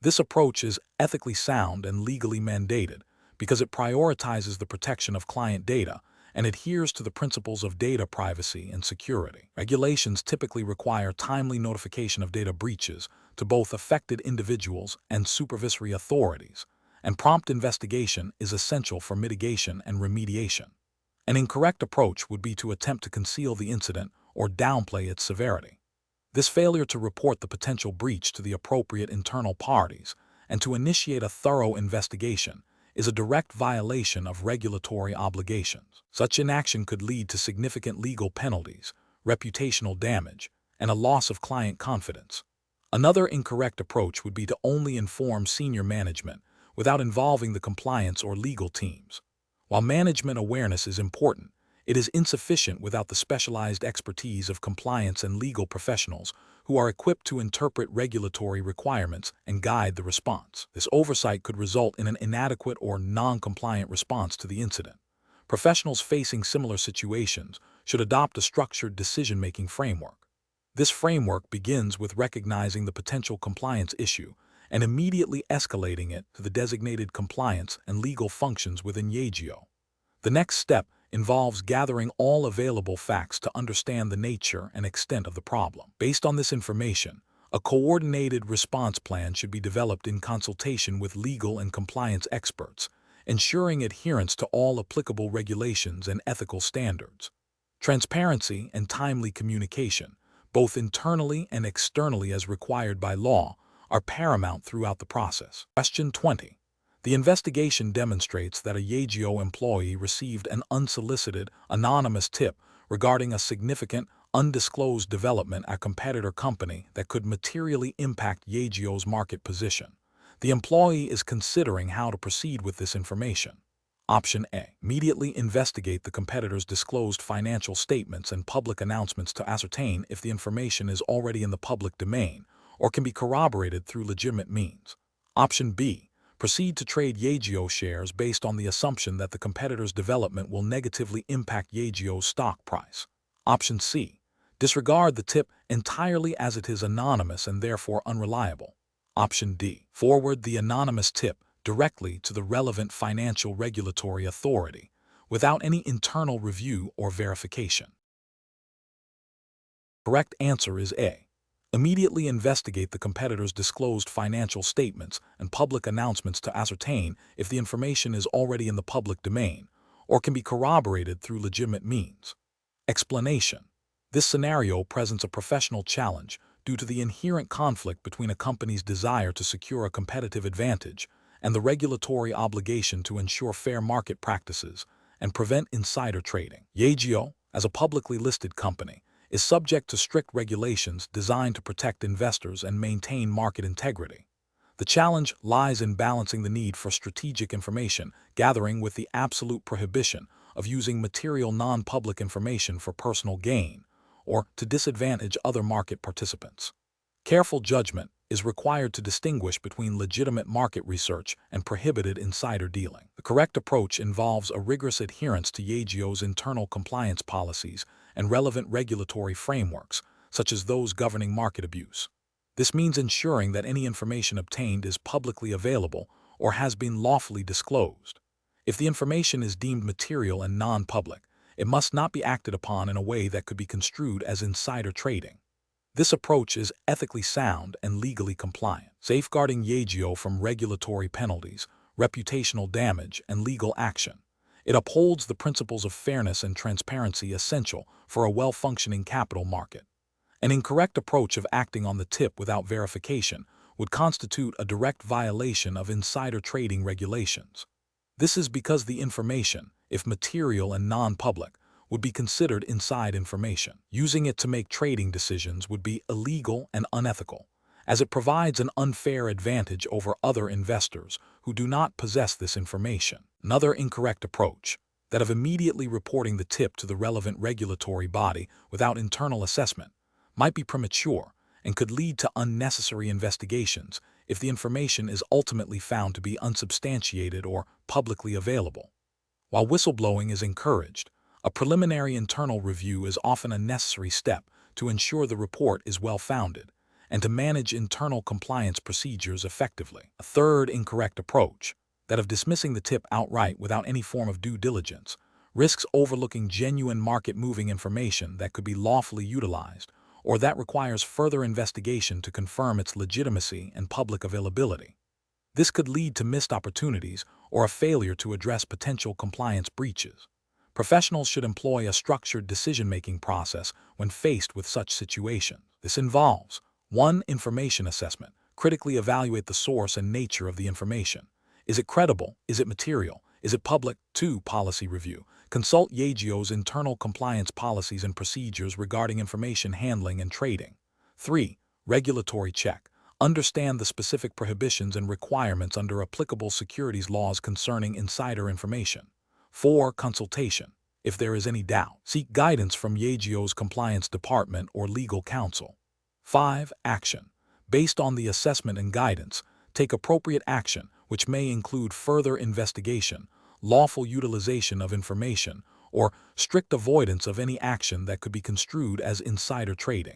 This approach is ethically sound and legally mandated because it prioritizes the protection of client data and adheres to the principles of data privacy and security. Regulations typically require timely notification of data breaches to both affected individuals and supervisory authorities, and prompt investigation is essential for mitigation and remediation. An incorrect approach would be to attempt to conceal the incident or downplay its severity. This failure to report the potential breach to the appropriate internal parties and to initiate a thorough investigation is a direct violation of regulatory obligations. Such inaction could lead to significant legal penalties, reputational damage, and a loss of client confidence. Another incorrect approach would be to only inform senior management without involving the compliance or legal teams. While management awareness is important, it is insufficient without the specialized expertise of compliance and legal professionals who are equipped to interpret regulatory requirements and guide the response. This oversight could result in an inadequate or non-compliant response to the incident. Professionals facing similar situations should adopt a structured decision-making framework. This framework begins with recognizing the potential compliance issue and immediately escalating it to the designated compliance and legal functions within Yageo. The next step involves gathering all available facts to understand the nature and extent of the problem. Based on this information, a coordinated response plan should be developed in consultation with legal and compliance experts, ensuring adherence to all applicable regulations and ethical standards. Transparency and timely communication, both internally and externally as required by law, are paramount throughout the process. Question 20. The investigation demonstrates that a Yageo employee received an unsolicited, anonymous tip regarding a significant, undisclosed development at a competitor company that could materially impact Yageo's market position. The employee is considering how to proceed with this information. Option A. Immediately investigate the competitor's disclosed financial statements and public announcements to ascertain if the information is already in the public domain or can be corroborated through legitimate means. Option B. Proceed to trade Yageo shares based on the assumption that the competitor's development will negatively impact Yageo's stock price. Option C. Disregard the tip entirely as it is anonymous and therefore unreliable. Option D. Forward the anonymous tip directly to the relevant financial regulatory authority without any internal review or verification. Correct answer is A. Immediately investigate the competitor's disclosed financial statements and public announcements to ascertain if the information is already in the public domain or can be corroborated through legitimate means. Explanation. This scenario presents a professional challenge due to the inherent conflict between a company's desire to secure a competitive advantage and the regulatory obligation to ensure fair market practices and prevent insider trading. Yageo, as a publicly listed company, is subject to strict regulations designed to protect investors and maintain market integrity. The challenge lies in balancing the need for strategic information gathering with the absolute prohibition of using material non-public information for personal gain or to disadvantage other market participants. Careful judgment is required to distinguish between legitimate market research and prohibited insider dealing. The correct approach involves a rigorous adherence to Yageo's internal compliance policies and relevant regulatory frameworks, such as those governing market abuse. This means ensuring that any information obtained is publicly available or has been lawfully disclosed. If the information is deemed material and non-public, it must not be acted upon in a way that could be construed as insider trading. This approach is ethically sound and legally compliant, safeguarding Yageo from regulatory penalties, reputational damage, and legal action. It upholds the principles of fairness and transparency essential for a well-functioning capital market. An incorrect approach of acting on the tip without verification would constitute a direct violation of insider trading regulations. This is because the information, if material and non-public, would be considered inside information. Using it to make trading decisions would be illegal and unethical, as it provides an unfair advantage over other investors who do not possess this information. Another incorrect approach, that of immediately reporting the tip to the relevant regulatory body without internal assessment, might be premature and could lead to unnecessary investigations if the information is ultimately found to be unsubstantiated or publicly available. While whistleblowing is encouraged, a preliminary internal review is often a necessary step to ensure the report is well-founded and to manage internal compliance procedures effectively. A third incorrect approach, that of dismissing the tip outright without any form of due diligence, risks overlooking genuine market-moving information that could be lawfully utilized or that requires further investigation to confirm its legitimacy and public availability. This could lead to missed opportunities or a failure to address potential compliance breaches. Professionals should employ a structured decision-making process when faced with such situations. This involves 1. Information assessment. Critically evaluate the source and nature of the information. Is it credible? Is it material? Is it public? 2. Policy review. Consult Yageo's internal compliance policies and procedures regarding information handling and trading. 3. Regulatory check. Understand the specific prohibitions and requirements under applicable securities laws concerning insider information. 4. Consultation. If there is any doubt, seek guidance from Yageo's compliance department or legal counsel. 5. Action. Based on the assessment and guidance, take appropriate action, which may include further investigation, lawful utilization of information, or strict avoidance of any action that could be construed as insider trading.